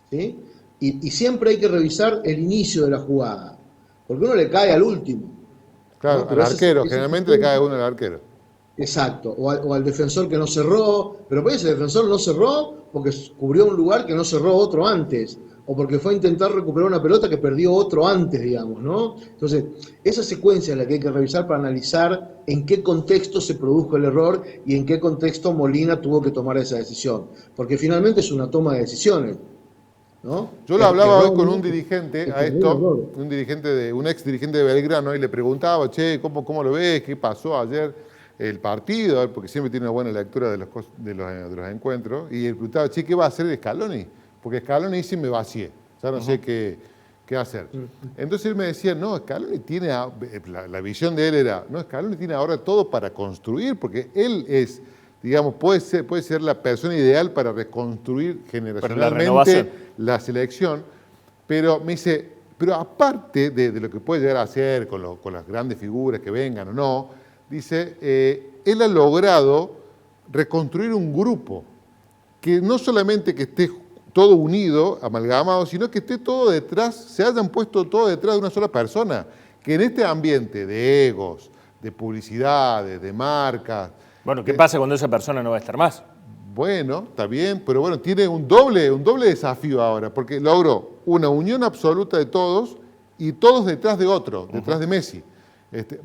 ¿sí? Y siempre hay que revisar el inicio de la jugada, porque uno le cae al último. Claro, ¿no? Pero al arquero, generalmente le cae uno al arquero. Exacto, o al defensor que no cerró, pero pues ese defensor no cerró porque cubrió un lugar que no cerró otro antes, o porque fue a intentar recuperar una pelota que perdió otro antes, digamos, ¿no? Entonces, esa secuencia es la que hay que revisar para analizar en qué contexto se produjo el error y en qué contexto Molina tuvo que tomar esa decisión, porque finalmente es una toma de decisiones, ¿no? Yo lo hablaba hoy con un error, dirigente a el esto, error. un ex dirigente de Belgrano, y le preguntaba, che, ¿cómo lo ves? ¿Qué pasó ayer el partido? Porque siempre tiene una buena lectura de los encuentros. Y le preguntaba, che, ¿qué va a hacer Scaloni? Porque Scaloni dice, me vacié, ya no sé qué hacer. Entonces él me decía, no, Scaloni tiene, la visión de él era, no, Scaloni tiene ahora todo para construir, porque él es, digamos, puede ser la persona ideal para reconstruir generacionalmente la selección, pero me dice, pero aparte de lo que puede llegar a hacer con las grandes figuras que vengan o no, dice, él ha logrado reconstruir un grupo que no solamente que esté todo unido, amalgamado, sino que esté todo detrás, se hayan puesto todo detrás de una sola persona, que en este ambiente de egos, de publicidades, de marcas... Bueno, ¿qué pasa cuando esa persona no va a estar más? Bueno, está bien, pero bueno, tiene un doble desafío ahora, porque logró una unión absoluta de todos y todos detrás de otro, detrás de Messi,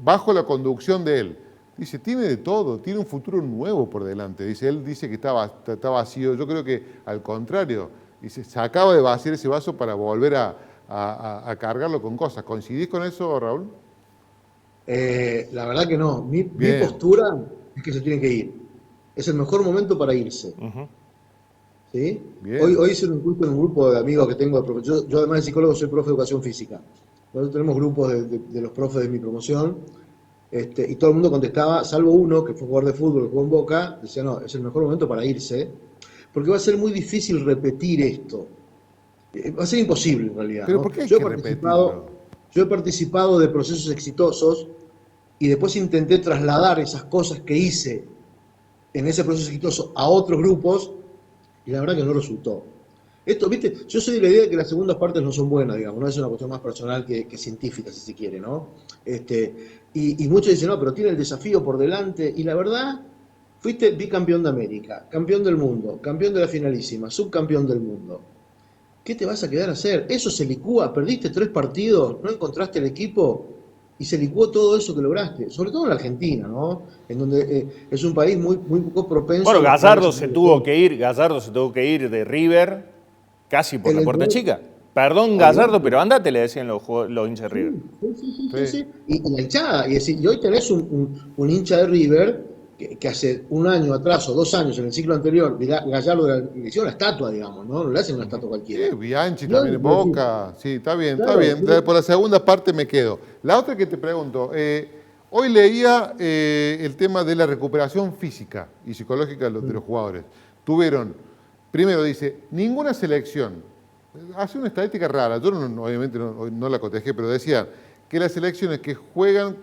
bajo la conducción de él. Dice, tiene de todo, tiene un futuro nuevo por delante. Dice, él dice que está vacío. Yo creo que al contrario, dice, se acaba de vaciar ese vaso para volver a cargarlo con cosas. ¿Coincidís con eso, Raúl? La verdad que no. Mi postura es que se tiene que ir. Es el mejor momento para irse. ¿Sí? Hoy hice un culto en un grupo de amigos que tengo. Yo además de psicólogo soy profe de educación física. Nosotros tenemos grupos de los profes de mi promoción. Y todo el mundo contestaba, salvo uno que fue jugador de fútbol, que jugó en Boca, decía, no, es el mejor momento para irse, porque va a ser muy difícil repetir esto. Va a ser imposible en realidad. ¿Pero ¿no? por qué hay que repetirlo? Yo he participado de procesos exitosos y después intenté trasladar esas cosas que hice en ese proceso exitoso a otros grupos y la verdad que no resultó. Esto, viste, yo soy de la idea de que las segundas partes no son buenas, digamos, no es una cuestión más personal que científica, si se quiere, ¿no? Y muchos dicen, no, pero tiene el desafío por delante, y la verdad, fuiste bicampeón de América, campeón del mundo, campeón de la finalísima, subcampeón del mundo. ¿Qué te vas a quedar a hacer? Eso se licúa, perdiste 3 partidos, no encontraste el equipo, y se licuó todo eso que lograste, sobre todo en la Argentina, ¿no? En donde es un país muy poco propenso... Bueno, Gallardo se tuvo que ir de River casi por la puerta chica. Perdón, Gallardo, pero andate, le decían los hinchas de River. Sí. Y la hinchada, y hoy tenés un hincha de River que hace un año atrás o 2 años, en el ciclo anterior, Gallardo le hicieron la estatua, digamos, ¿no? No le hacen una estatua cualquiera. Sí, Bianchi también en Boca. Sí, está bien. Por la segunda parte me quedo. La otra que te pregunto, hoy leía el tema de la recuperación física y psicológica de los jugadores. Primero dice, ninguna selección, hace una estadística rara, yo obviamente no la cotejé, pero decía que las selecciones que juegan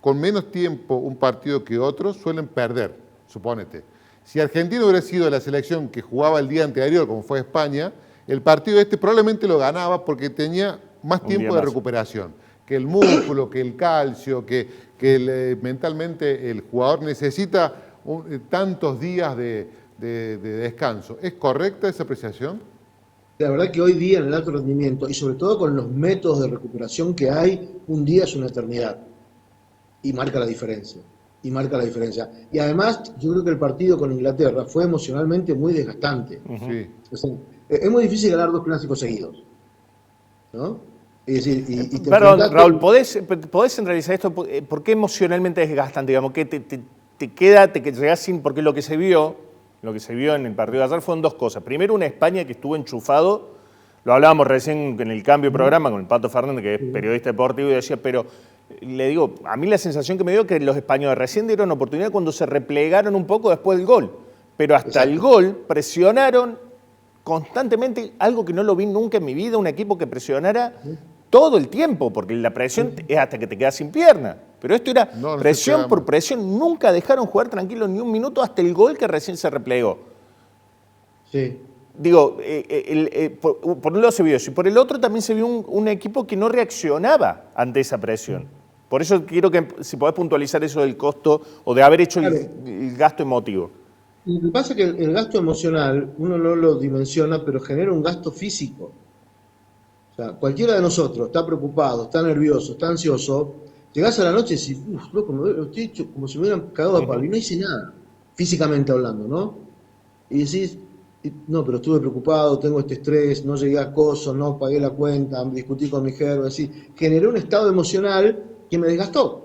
con menos tiempo un partido que otro suelen perder, supónete. Si Argentina hubiera sido la selección que jugaba el día anterior, como fue España, el partido probablemente lo ganaba porque tenía más tiempo de recuperación, que el músculo, que el calcio, que mentalmente el jugador necesita tantos días de descanso. ¿Es correcta esa apreciación? La verdad que hoy día en el alto rendimiento, y sobre todo con los métodos de recuperación que hay, un día es una eternidad. Y marca la diferencia. Y además, yo creo que el partido con Inglaterra fue emocionalmente muy desgastante. Sí. O sea, es muy difícil ganar 2 clásicos seguidos, ¿no? Es decir, Perdón, Raúl, ¿podés centralizar esto? ¿Por qué emocionalmente es desgastante? Digamos, que te llegas sin, porque lo que se vio lo que se vio en el partido de ayer fueron dos cosas. Primero, una España que estuvo enchufado, lo hablábamos recién en el cambio de programa con el Pato Fernández, que es periodista deportivo, y decía, pero le digo, a mí la sensación que me dio que los españoles recién dieron oportunidad cuando se replegaron un poco después del gol. Pero hasta el gol presionaron constantemente, algo que no lo vi nunca en mi vida, un equipo que presionara todo el tiempo, porque la presión es hasta que te quedas sin pierna. Pero esto era presión por presión, nunca dejaron jugar tranquilo ni un minuto hasta el gol que recién se replegó. Sí. Digo, por un lado se vio eso, y por el otro también se vio un equipo que no reaccionaba ante esa presión. Por eso quiero que, si podés puntualizar eso del costo o de haber hecho el gasto emotivo. Lo que pasa es que el gasto emocional uno no lo dimensiona, pero genera un gasto físico. O sea, cualquiera de nosotros está preocupado, está nervioso, está ansioso, llegás a la noche y decís, loco, estoy hecho como si me hubieran cagado a palo y no hice nada, físicamente hablando, ¿no? Y decís, no, pero estuve preocupado, tengo este estrés, no llegué a acoso, no pagué la cuenta, discutí con mi jefe, así. Generé un estado emocional que me desgastó.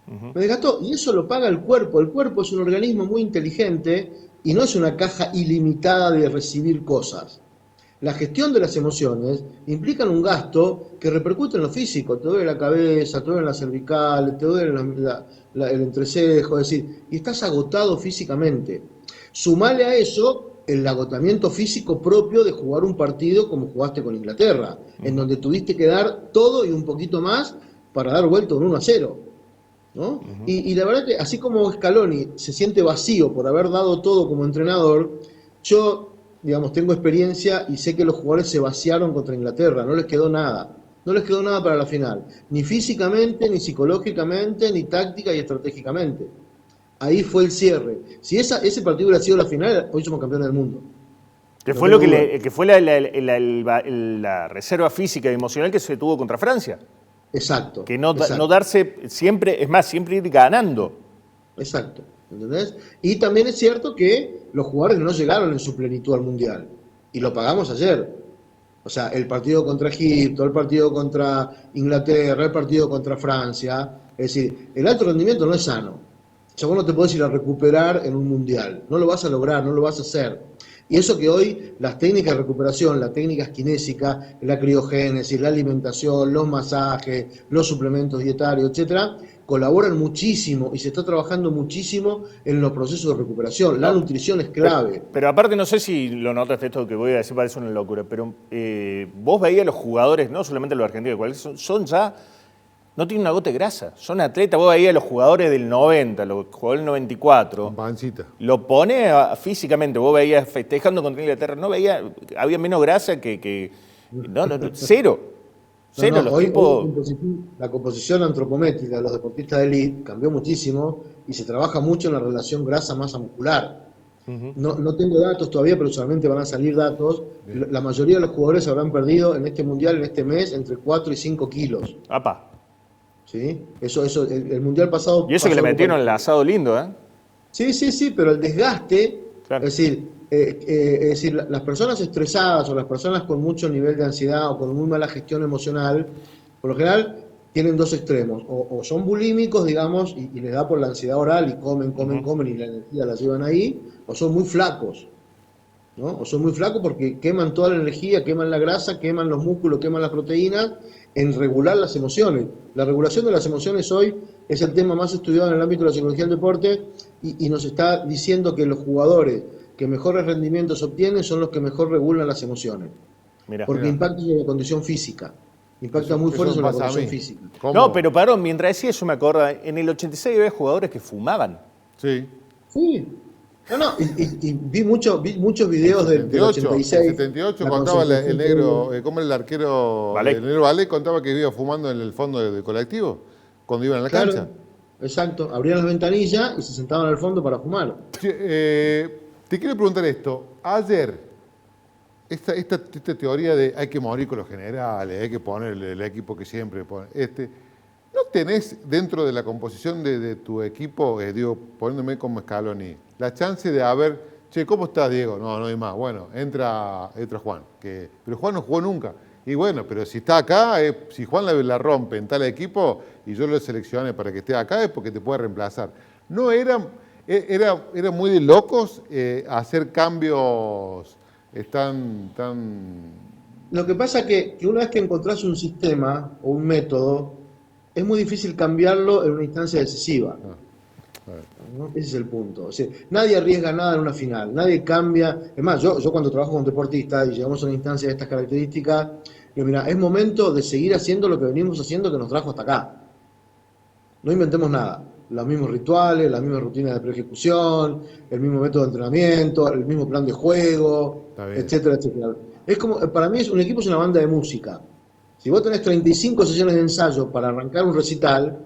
Me desgastó, y eso lo paga el cuerpo. El cuerpo es un organismo muy inteligente y no es una caja ilimitada de recibir cosas. La gestión de las emociones implica un gasto que repercute en lo físico. Te duele la cabeza, te duele la cervical, te duele el entrecejo, es decir, y estás agotado físicamente. Sumale a eso el agotamiento físico propio de jugar un partido como jugaste con Inglaterra, en donde tuviste que dar todo y un poquito más para dar vuelta un 1-0. ¿No? Y la verdad que así como Scaloni se siente vacío por haber dado todo como entrenador, yo, digamos, tengo experiencia y sé que los jugadores se vaciaron contra Inglaterra, no les quedó nada. No les quedó nada para la final, ni físicamente, ni psicológicamente, ni táctica y estratégicamente. Ahí fue el cierre. Si ese partido hubiera sido la final, hoy somos campeones del mundo. Que fue lo que fue la reserva física y emocional que se tuvo contra Francia. Exacto. Que no darse siempre, es más, siempre ir ganando. Exacto. ¿Entendés? Y también es cierto que los jugadores no llegaron en su plenitud al Mundial. Y lo pagamos ayer. O sea, el partido contra Egipto, el partido contra Inglaterra, el partido contra Francia. Es decir, el alto rendimiento no es sano. O sea, vos no te podés ir a recuperar en un Mundial. No lo vas a lograr, no lo vas a hacer. Y eso que hoy las técnicas de recuperación, las técnicas kinésicas, la criogénesis, la alimentación, los masajes, los suplementos dietarios, etcétera, colaboran muchísimo y se está trabajando muchísimo en los procesos de recuperación. La nutrición es clave. Pero aparte, no sé si lo notaste, esto que voy a decir parece una locura, pero vos veías a los jugadores, no solamente los argentinos, son ya, no tienen una gota de grasa, son atletas. Vos veías a los jugadores del 90, los jugadores del 94. Con pancita. Lo pone físicamente, vos veías festejando contra Inglaterra, no veía, había menos grasa que no, cero. Cero, los hoy, tipos. La composición antropométrica de los deportistas de élite cambió muchísimo y se trabaja mucho en la relación grasa-masa muscular. No tengo datos todavía, pero solamente van a salir datos. Bien. La mayoría de los jugadores habrán perdido en este mundial, en este mes, entre 4 y 5 kilos. ¡Apa! ¿Sí? Eso, el mundial pasado. Y eso que le metieron el asado lindo, ¿eh? Sí, pero el desgaste, claro. Es decir, las personas estresadas o las personas con mucho nivel de ansiedad o con muy mala gestión emocional, por lo general tienen dos extremos, o son bulímicos, digamos, y les da por la ansiedad oral y comen y la energía la llevan ahí, o son muy flacos, ¿no? O son muy flacos porque queman toda la energía, queman la grasa, queman los músculos, queman las proteínas, en regular las emociones. La regulación de las emociones hoy es el tema más estudiado en el ámbito de la psicología del deporte y nos está diciendo que los jugadores que mejores rendimientos obtienen son los que mejor regulan las emociones. Porque impacta en la condición física. Impacta muy fuerte en la condición física. ¿Cómo? No, pero parón, mientras decía eso me acuerdo, en el 86 había jugadores que fumaban. Sí. Y vi muchos videos del 86. En el 78 contaba el negro, como el arquero, el negro Vale contaba que iba fumando en el fondo del colectivo, cuando iban a la cancha. Exacto, abrían las ventanillas y se sentaban al fondo para fumar. Te quiero preguntar esto. Ayer, esta teoría de hay que morir con los generales, hay que poner el equipo que siempre pone. ¿No tenés dentro de la composición de tu equipo, poniéndome como Scaloni, la chance de ¿cómo estás, Diego? No hay más. Bueno, entra Juan. Pero Juan no jugó nunca. Y bueno, pero si está acá, si Juan la rompe en tal equipo y yo lo seleccioné para que esté acá, es porque te puede reemplazar. No era Era muy de locos hacer cambios tan... Lo que pasa que una vez que encontrás un sistema o un método, es muy difícil cambiarlo en una instancia decisiva. ¿No? Ese es el punto. O sea, nadie arriesga nada en una final, nadie cambia. Es más, yo cuando trabajo con deportistas y llegamos a una instancia de estas características, digo, mira, es momento de seguir haciendo lo que venimos haciendo que nos trajo hasta acá. No inventemos nada. Los mismos rituales, las mismas rutinas de pre-ejecución, el mismo método de entrenamiento, el mismo plan de juego, etcétera, etcétera. Es como, para mí un equipo es una banda de música. Si vos tenés 35 sesiones de ensayo para arrancar un recital,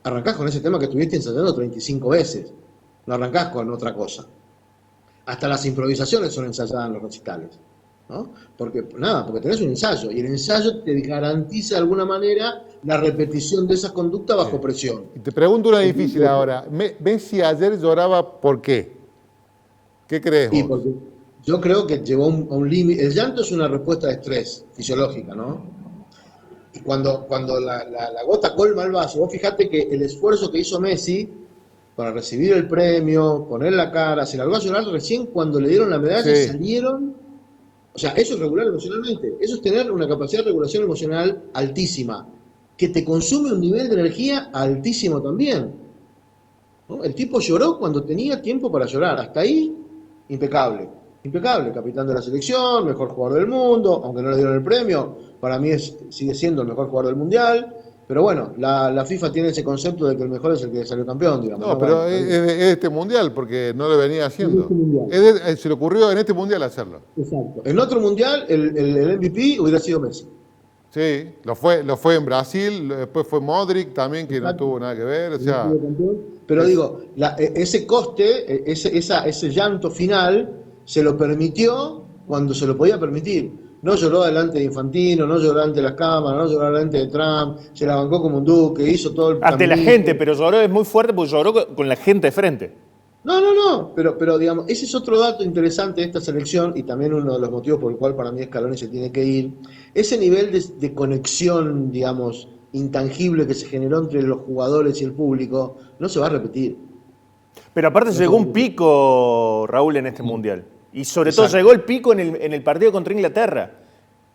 arrancás con ese tema que estuviste ensayando 35 veces. No arrancás con otra cosa. Hasta las improvisaciones son ensayadas en los recitales, ¿no? Porque tenés un ensayo, y el ensayo te garantiza de alguna manera la repetición de esas conductas bajo presión. Y te pregunto una difícil ahora. Messi ayer lloraba, ¿por qué? ¿Qué crees vos? Porque yo creo que llegó a un límite. El llanto es una respuesta de estrés fisiológica, ¿no? Y cuando la gota colma el vaso, vos fijate que el esfuerzo que hizo Messi para recibir el premio, poner la cara, se largó a llorar recién cuando le dieron la medalla y salieron. O sea, eso es regular emocionalmente. Eso es tener una capacidad de regulación emocional altísima, que te consume un nivel de energía altísimo también, ¿no? El tipo lloró cuando tenía tiempo para llorar. Hasta ahí, impecable. Impecable, capitán de la selección, mejor jugador del mundo, aunque no le dieron el premio, para mí sigue siendo el mejor jugador del mundial. Pero bueno, la FIFA tiene ese concepto de que el mejor es el que salió campeón, digamos. No, pero es de este mundial, porque no lo venía haciendo. Se le ocurrió en este mundial hacerlo. Exacto. En otro mundial, el MVP hubiera sido Messi. Sí, lo fue en Brasil, después fue Modric también, que no tuvo nada que ver. O sea, pero digo, ese coste, ese llanto final, se lo permitió cuando se lo podía permitir. No lloró delante de Infantino, no lloró delante de las cámaras, no lloró delante de Trump, se la bancó como un duque, hizo todo el ante la gente, pero lloró, es muy fuerte porque lloró con la gente de frente. No, pero digamos, ese es otro dato interesante de esta selección y también uno de los motivos por el cual para mí Scaloni se tiene que ir. Ese nivel de conexión, digamos, intangible que se generó entre los jugadores y el público, no se va a repetir. Pero aparte llegó un pico, Raúl, en este mundial. Y sobre todo llegó el pico en el partido contra Inglaterra.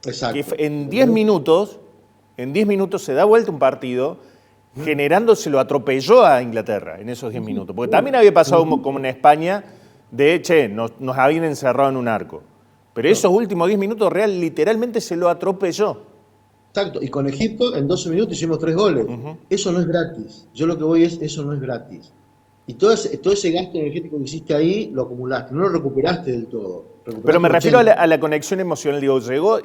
Exacto. Que en 10 minutos se da vuelta un partido, generándose, lo atropelló a Inglaterra en esos 10 minutos. Porque también había pasado como en España, nos habían encerrado en un arco. Pero esos últimos 10 minutos Real literalmente se lo atropelló. Exacto, y con Egipto en 12 minutos hicimos 3 goles. Eso no es gratis. Yo lo que voy es, eso no es gratis. Y todo ese gasto energético que hiciste ahí, lo acumulaste, no lo recuperaste del todo. Pero me refiero a la conexión emocional. Digo, llegó,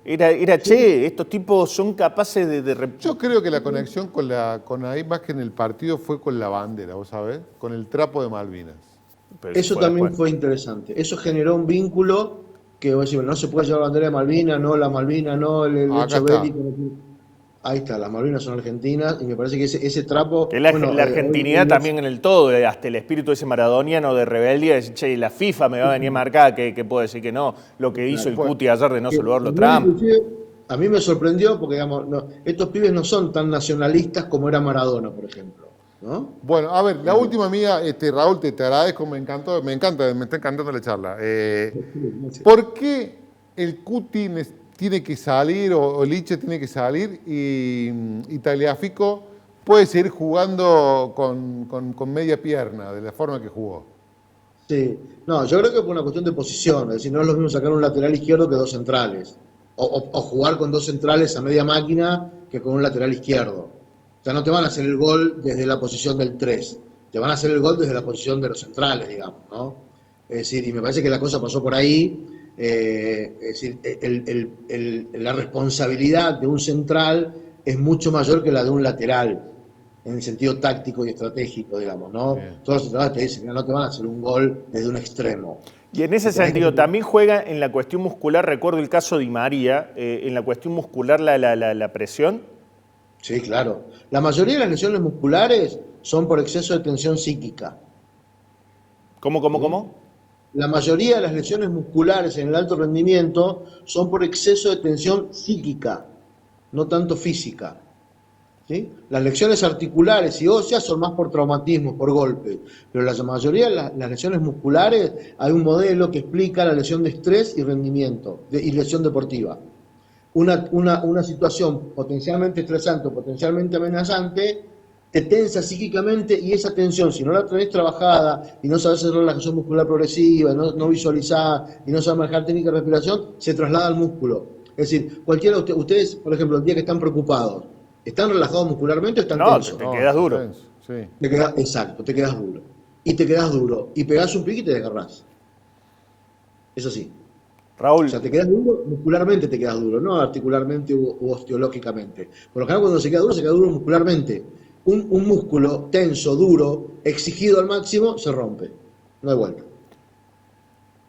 estos tipos son capaces de... Yo creo que la conexión con ahí, más que en el partido, fue con la bandera, ¿vos sabés? Con el trapo de Malvinas. Pero eso también fue interesante. Eso generó un vínculo que, vos decís, no se puede llevar la bandera de Malvinas, no la Malvinas, no el hecho bélico. Ahí está, las Malvinas son argentinas y me parece que ese trapo... Que la argentinidad también en el todo, hasta el espíritu ese maradoniano de rebeldía, de che, la FIFA me va a venir marcada, que puedo decir que no, lo que hizo el Cuti ayer de no saludarlo a Trump. A mí me sorprendió porque, digamos, estos pibes no son tan nacionalistas como era Maradona, por ejemplo, ¿no? Bueno, a ver, la última mía, Raúl, te agradezco, me está encantando la charla. ¿Por qué el Cuti tiene que salir, o Liche tiene que salir, y Tagliafico puede seguir jugando con media pierna, de la forma que jugó? Sí, no, yo creo que por una cuestión de posición, es decir, no es lo mismo sacar un lateral izquierdo que 2 centrales, o jugar con 2 centrales a media máquina que con un lateral izquierdo. O sea, no te van a hacer el gol desde la posición del 3, te van a hacer el gol desde la posición de los centrales, digamos, ¿no? Es decir, y me parece que la cosa pasó por ahí. Es decir, la responsabilidad de un central es mucho mayor que la de un lateral, en el sentido táctico y estratégico, digamos, ¿no? Bien. Todos los centrales te dicen que no te van a hacer un gol desde un extremo. Y en ese sentido, también juega en la cuestión muscular, recuerdo el caso de Di María, en la cuestión muscular la presión. Sí, claro. La mayoría de las lesiones musculares son por exceso de tensión psíquica. ¿Cómo? La mayoría de las lesiones musculares en el alto rendimiento son por exceso de tensión psíquica, no tanto física. ¿sí? Las lesiones articulares y óseas son más por traumatismo, por golpes, pero la mayoría de las lesiones musculares, hay un modelo que explica la lesión de estrés y rendimiento, y lesión deportiva. Una situación potencialmente estresante o potencialmente amenazante te tensa psíquicamente, y esa tensión, si no la tenés trabajada y no sabes hacer relajación muscular progresiva, no visualizar y no sabes manejar técnica de respiración, se traslada al músculo. Es decir, cualquiera de ustedes, por ejemplo, el día que están preocupados, ¿están relajados muscularmente o están tensos? te quedas duro. Tenso, sí. Exacto, te quedas duro. Y te quedas duro. Y pegás un pique y te desgarrás. Eso sí. Raúl, O sea, te quedas duro, muscularmente te quedas duro, no articularmente u osteológicamente. Por lo general, cuando se queda duro muscularmente. Un músculo tenso, duro, exigido al máximo, se rompe. No hay vuelta.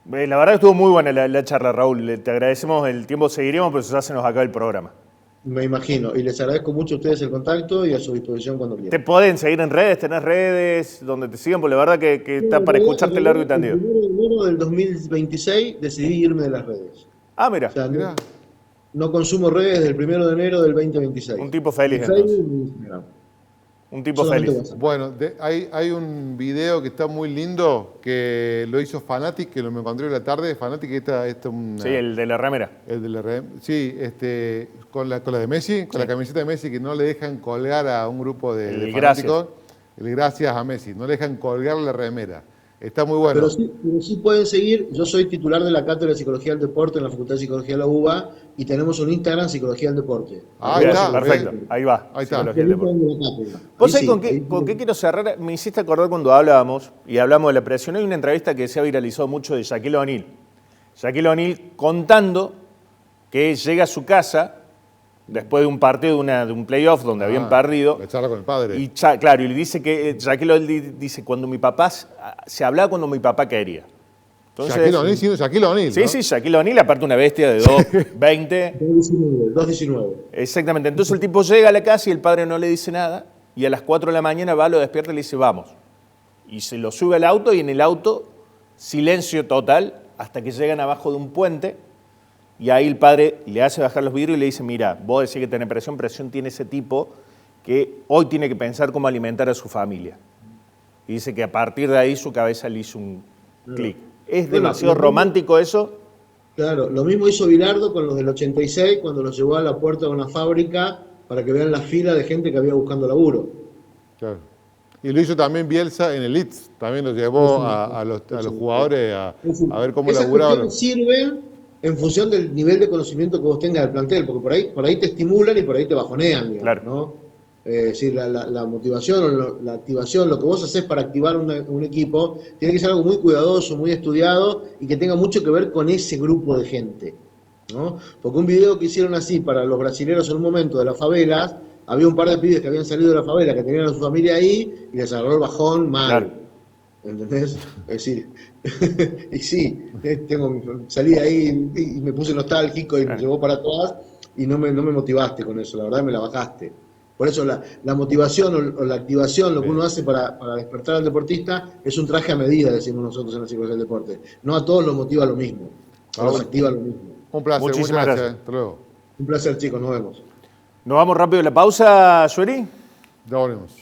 la verdad que estuvo muy buena la charla, Raúl. Te agradecemos el tiempo, seguiremos, pero ya se nos acaba el programa. Me imagino. Y les agradezco mucho a ustedes el contacto y a su disposición cuando quieran. ¿Te pueden seguir en redes? ¿Tenés redes donde te sigan? Porque la verdad que está para escucharte largo y tendido. El 1 de enero del 2026 decidí irme de las redes. Ah, mira. O sea, Mirá. no consumo redes desde el 1 de enero del 2026. Un tipo feliz, Ni Facebook entonces. ni Instagram. Un tipo Solamente feliz. WhatsApp. Bueno, hay un video que está muy lindo que lo hizo Fanatic, que lo me encontré en la tarde. Fanatic, Sí, el de la remera. el de la sí, con la de Messi, con la camiseta de Messi, que no le dejan colgar a un grupo de fanáticos. El gracias a Messi, no le dejan colgar la remera. Está muy bueno. Pero sí pueden seguir. Yo soy titular de la Cátedra de Psicología del Deporte en la Facultad de Psicología de la UBA y tenemos un Instagram, Psicología del Deporte. Ahí está, Perfecto, bien. ahí va. Ahí está. Psicología del deporte. De la cátedra. ¿Vos Ahí sabés sí, con qué quiero cerrar? Me hiciste acordar cuando hablábamos y hablamos de la presión. Hay una entrevista que se ha viralizado mucho de Shaquille O'Neal. Shaquille O'Neal contando que llega a su casa después de un partido de un playoff donde habían perdido. La charla con el padre. Y claro, y le dice que Shaquille O'Neal dice, cuando mi papá, se hablaba cuando mi papá quería. Entonces, Shaquille O'Neal, siendo Shaquille O'Neal, sí, ¿no? sí, Shaquille O'Neal, aparte una bestia de 2'20". 2.19. Exactamente. Entonces el tipo llega a la casa y el padre no le dice nada, y a las 4 de la mañana va, lo despierta y le dice, vamos. Y se lo sube al auto, y en el auto, silencio total, hasta que llegan abajo de un puente, y ahí el padre le hace bajar los vidrios y le dice, mira, vos decís que tenés presión tiene ese tipo que hoy tiene que pensar cómo alimentar a su familia. Y dice que a partir de ahí su cabeza le hizo un clic. ¿Es demasiado romántico eso? Claro, lo mismo hizo Bilardo con los del 86 cuando los llevó a la puerta de una fábrica para que vean la fila de gente que había buscando laburo. Claro. Y lo hizo también Bielsa en el Leeds. También lo llevó a los jugadores a ver cómo Esas laburaban. cuestiones sirven en función del nivel de conocimiento que vos tengas del plantel, porque por ahí te estimulan y por ahí te bajonean, digamos, Claro. ¿no? Es decir, la motivación o la activación, lo que vos haces para activar un equipo, tiene que ser algo muy cuidadoso, muy estudiado y que tenga mucho que ver con ese grupo de gente, ¿no? Porque un video que hicieron así para los brasileños en un momento de las favelas, había un par de pibes que habían salido de la favela, que tenían a su familia ahí y les agarró el bajón mal. Claro. ¿Entendés? Es decir, y sí, salí de ahí y me puse nostálgico y me llevó para atrás y no me motivaste con eso, la verdad me la bajaste. Por eso la motivación o la activación, lo que uno hace para despertar al deportista, es un traje a medida, decimos nosotros en la psicología del deporte. No a todos los motiva lo mismo, o los activa lo mismo. Un placer, Muchísimas muchas gracias. gracias. Hasta luego. Un placer, chicos, nos vemos. ¿Nos vamos rápido a la pausa, Sueri? Ya volvemos.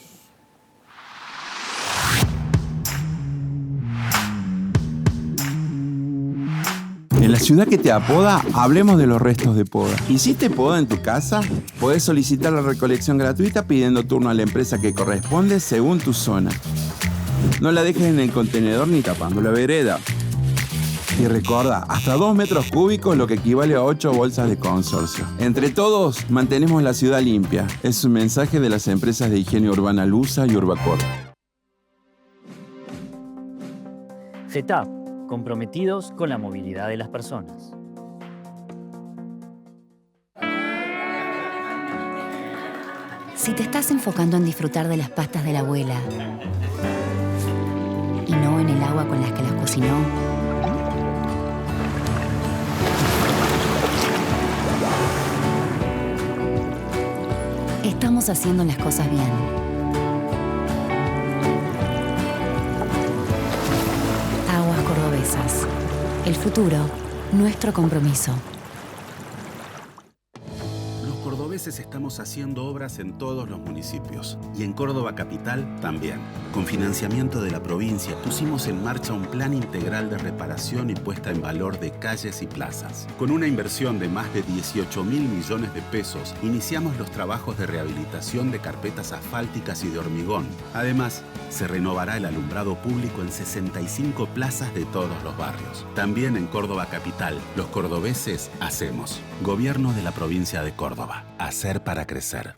En la ciudad que te apoda, hablemos de los restos de poda. ¿Hiciste poda en tu casa? Podés solicitar la recolección gratuita pidiendo turno a la empresa que corresponde según tu zona. No la dejes en el contenedor ni tapando la vereda. Y recuerda, hasta 2 metros cúbicos, lo que equivale a 8 bolsas de consorcio. Entre todos, mantenemos la ciudad limpia. Es un mensaje de las empresas de higiene urbana Lusa y Urbacor. CETAP, comprometidos con la movilidad de las personas. Si te estás enfocando en disfrutar de las pastas de la abuela y no en el agua con las que las cocinó, estamos haciendo las cosas bien. Aguas Cordobesas. El futuro, nuestro compromiso. meses estamos haciendo obras en todos los municipios y en Córdoba Capital también. Con financiamiento de la provincia pusimos en marcha un plan integral de reparación y puesta en valor de calles y plazas. Con una inversión de más de 18.000 millones de pesos, iniciamos los trabajos de rehabilitación de carpetas asfálticas y de hormigón. Además, se renovará el alumbrado público en 65 plazas de todos los barrios. También en Córdoba Capital, los cordobeses hacemos. Gobierno de la provincia de Córdoba. Hacer para crecer.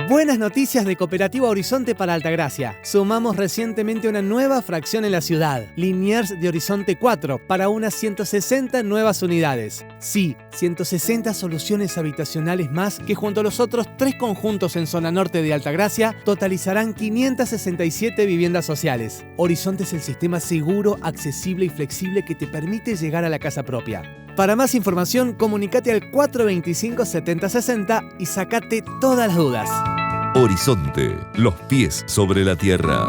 Buenas noticias de Cooperativa Horizonte para Altagracia. Sumamos recientemente una nueva fracción en la ciudad, Liniers de Horizonte 4, para unas 160 nuevas unidades. Sí, 160 soluciones habitacionales más que junto a los otros 3 conjuntos en zona norte de Altagracia totalizarán 567 viviendas sociales. Horizonte es el sistema seguro, accesible y flexible que te permite llegar a la casa propia. Para más información, comunícate al 425-7060 y sacate todas las dudas. Horizonte, los pies sobre la tierra.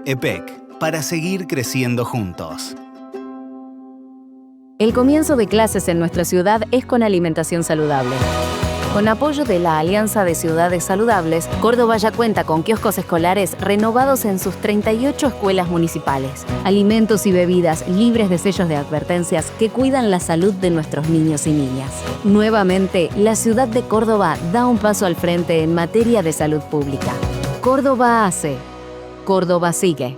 EPEC, para seguir creciendo juntos. El comienzo de clases en nuestra ciudad es con alimentación saludable. Con apoyo de la Alianza de Ciudades Saludables, Córdoba ya cuenta con kioscos escolares renovados en sus 38 escuelas municipales. Alimentos y bebidas libres de sellos de advertencias que cuidan la salud de nuestros niños y niñas. Nuevamente, la ciudad de Córdoba da un paso al frente en materia de salud pública. Córdoba hace. Córdoba sigue.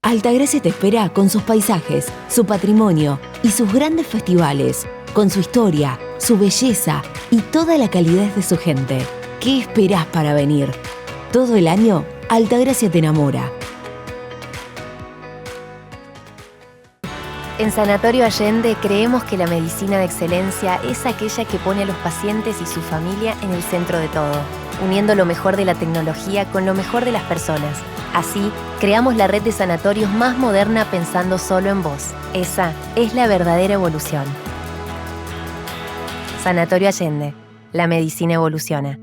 Altagracia te espera con sus paisajes, su patrimonio y sus grandes festivales, con su historia, su belleza y toda la calidez de su gente. ¿Qué esperás para venir? Todo el año, Altagracia te enamora. En Sanatorio Allende creemos que la medicina de excelencia es aquella que pone a los pacientes y su familia en el centro de todo, uniendo lo mejor de la tecnología con lo mejor de las personas. Así, creamos la red de sanatorios más moderna pensando solo en vos. Esa es la verdadera evolución. Sanatorio Allende. La medicina evoluciona.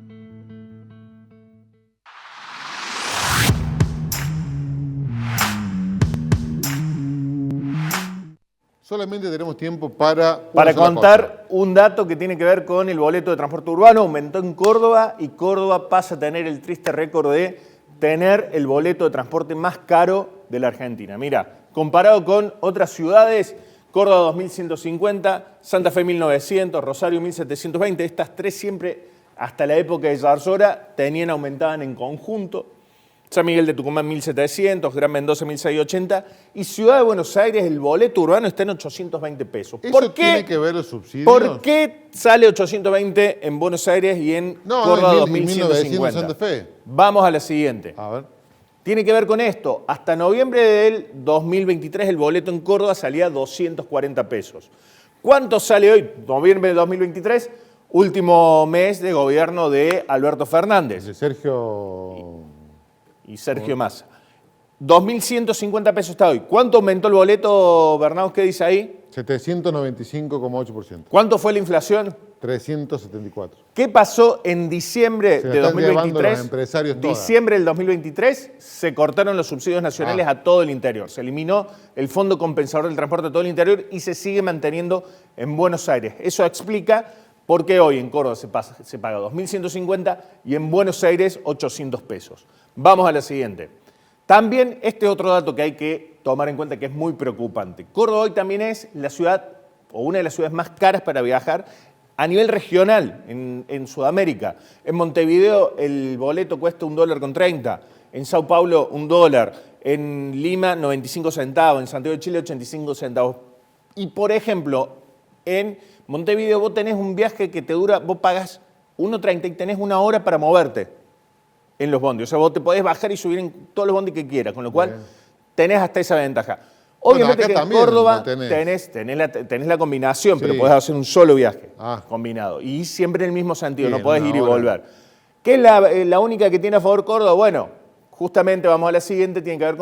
Solamente tenemos tiempo para contar un dato que tiene que ver con el boleto de transporte urbano. Aumentó en Córdoba y Córdoba pasa a tener el triste récord de tener el boleto de transporte más caro de la Argentina. Mira, comparado con otras ciudades, Córdoba 2.150, Santa Fe 1.900, Rosario 1.720. Estas tres siempre, hasta la época de Zarzora, aumentaban en conjunto. San Miguel de Tucumán 1.700, Gran Mendoza 1.680 y Ciudad de Buenos Aires el boleto urbano está en 820 pesos. ¿Eso tiene que ver los subsidios? ¿Por qué sale 820 en Buenos Aires y en Córdoba 2.150? Santa Fe. Vamos a la siguiente. A ver. Tiene que ver con esto. Hasta noviembre del 2023 el boleto en Córdoba salía 240 pesos. ¿Cuánto sale hoy? Noviembre del 2023, último mes de gobierno de Alberto Fernández. De Sergio... Y Sergio Massa. 2.150 pesos está hoy. ¿Cuánto aumentó el boleto, Bernardo? ¿Qué dice ahí? 795,8%. ¿Cuánto fue la inflación? 374. ¿Qué pasó en diciembre de 2023? Diciembre del 2023 se cortaron los subsidios nacionales a todo el interior. Se eliminó el Fondo Compensador del Transporte a todo el interior y se sigue manteniendo en Buenos Aires. Eso explica por qué hoy en Córdoba se paga 2.150 y en Buenos Aires 800 pesos. Vamos a la siguiente. También este otro dato que hay que tomar en cuenta que es muy preocupante. Córdoba hoy también es la ciudad o una de las ciudades más caras para viajar a nivel regional en Sudamérica. En Montevideo el boleto cuesta $1.30, en Sao Paulo $1, en Lima 95 centavos, en Santiago de Chile 85 centavos. Y por ejemplo, en Montevideo vos tenés un viaje que te dura, vos pagás 1.30 y tenés 1 hora para moverte en los bondis. O sea, vos te podés bajar y subir en todos los bondis que quieras, con lo cual tenés hasta esa ventaja. Obviamente que en Córdoba tenés la combinación, pero podés hacer un solo viaje combinado. Y siempre en el mismo sentido, no podés ir y volver. ¿Qué es la única que tiene a favor Córdoba? Bueno, justamente vamos a la siguiente, tiene que ver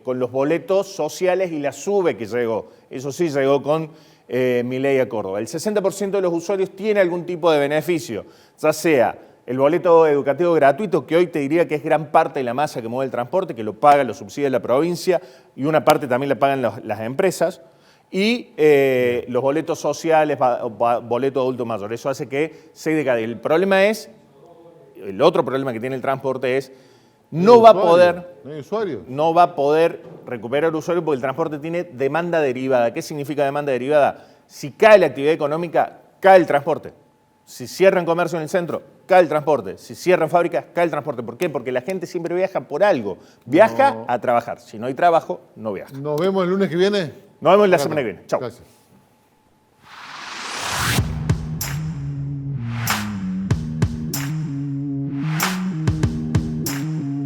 con los boletos sociales y la SUBE que llegó. Eso sí, llegó con Milei a Córdoba. El 60% de los usuarios tiene algún tipo de beneficio, ya sea el boleto educativo gratuito, que hoy te diría que es gran parte de la masa que mueve el transporte, que lo paga, lo subsidia la provincia, y una parte también la pagan las empresas, y los boletos sociales, boleto adulto mayor. Eso hace que se decade. El problema es, el otro problema que tiene el transporte es, no va a poder recuperar usuario porque el transporte tiene demanda derivada. ¿Qué significa demanda derivada? Si cae la actividad económica, cae el transporte. Si cierran comercio en el centro, cae el transporte. Si cierran fábricas, cae el transporte. ¿Por qué? Porque la gente siempre viaja por algo. Viaja a trabajar. Si no hay trabajo, no viaja. ¿Nos vemos el lunes que viene? Nos vemos la semana que viene. Chao. Gracias.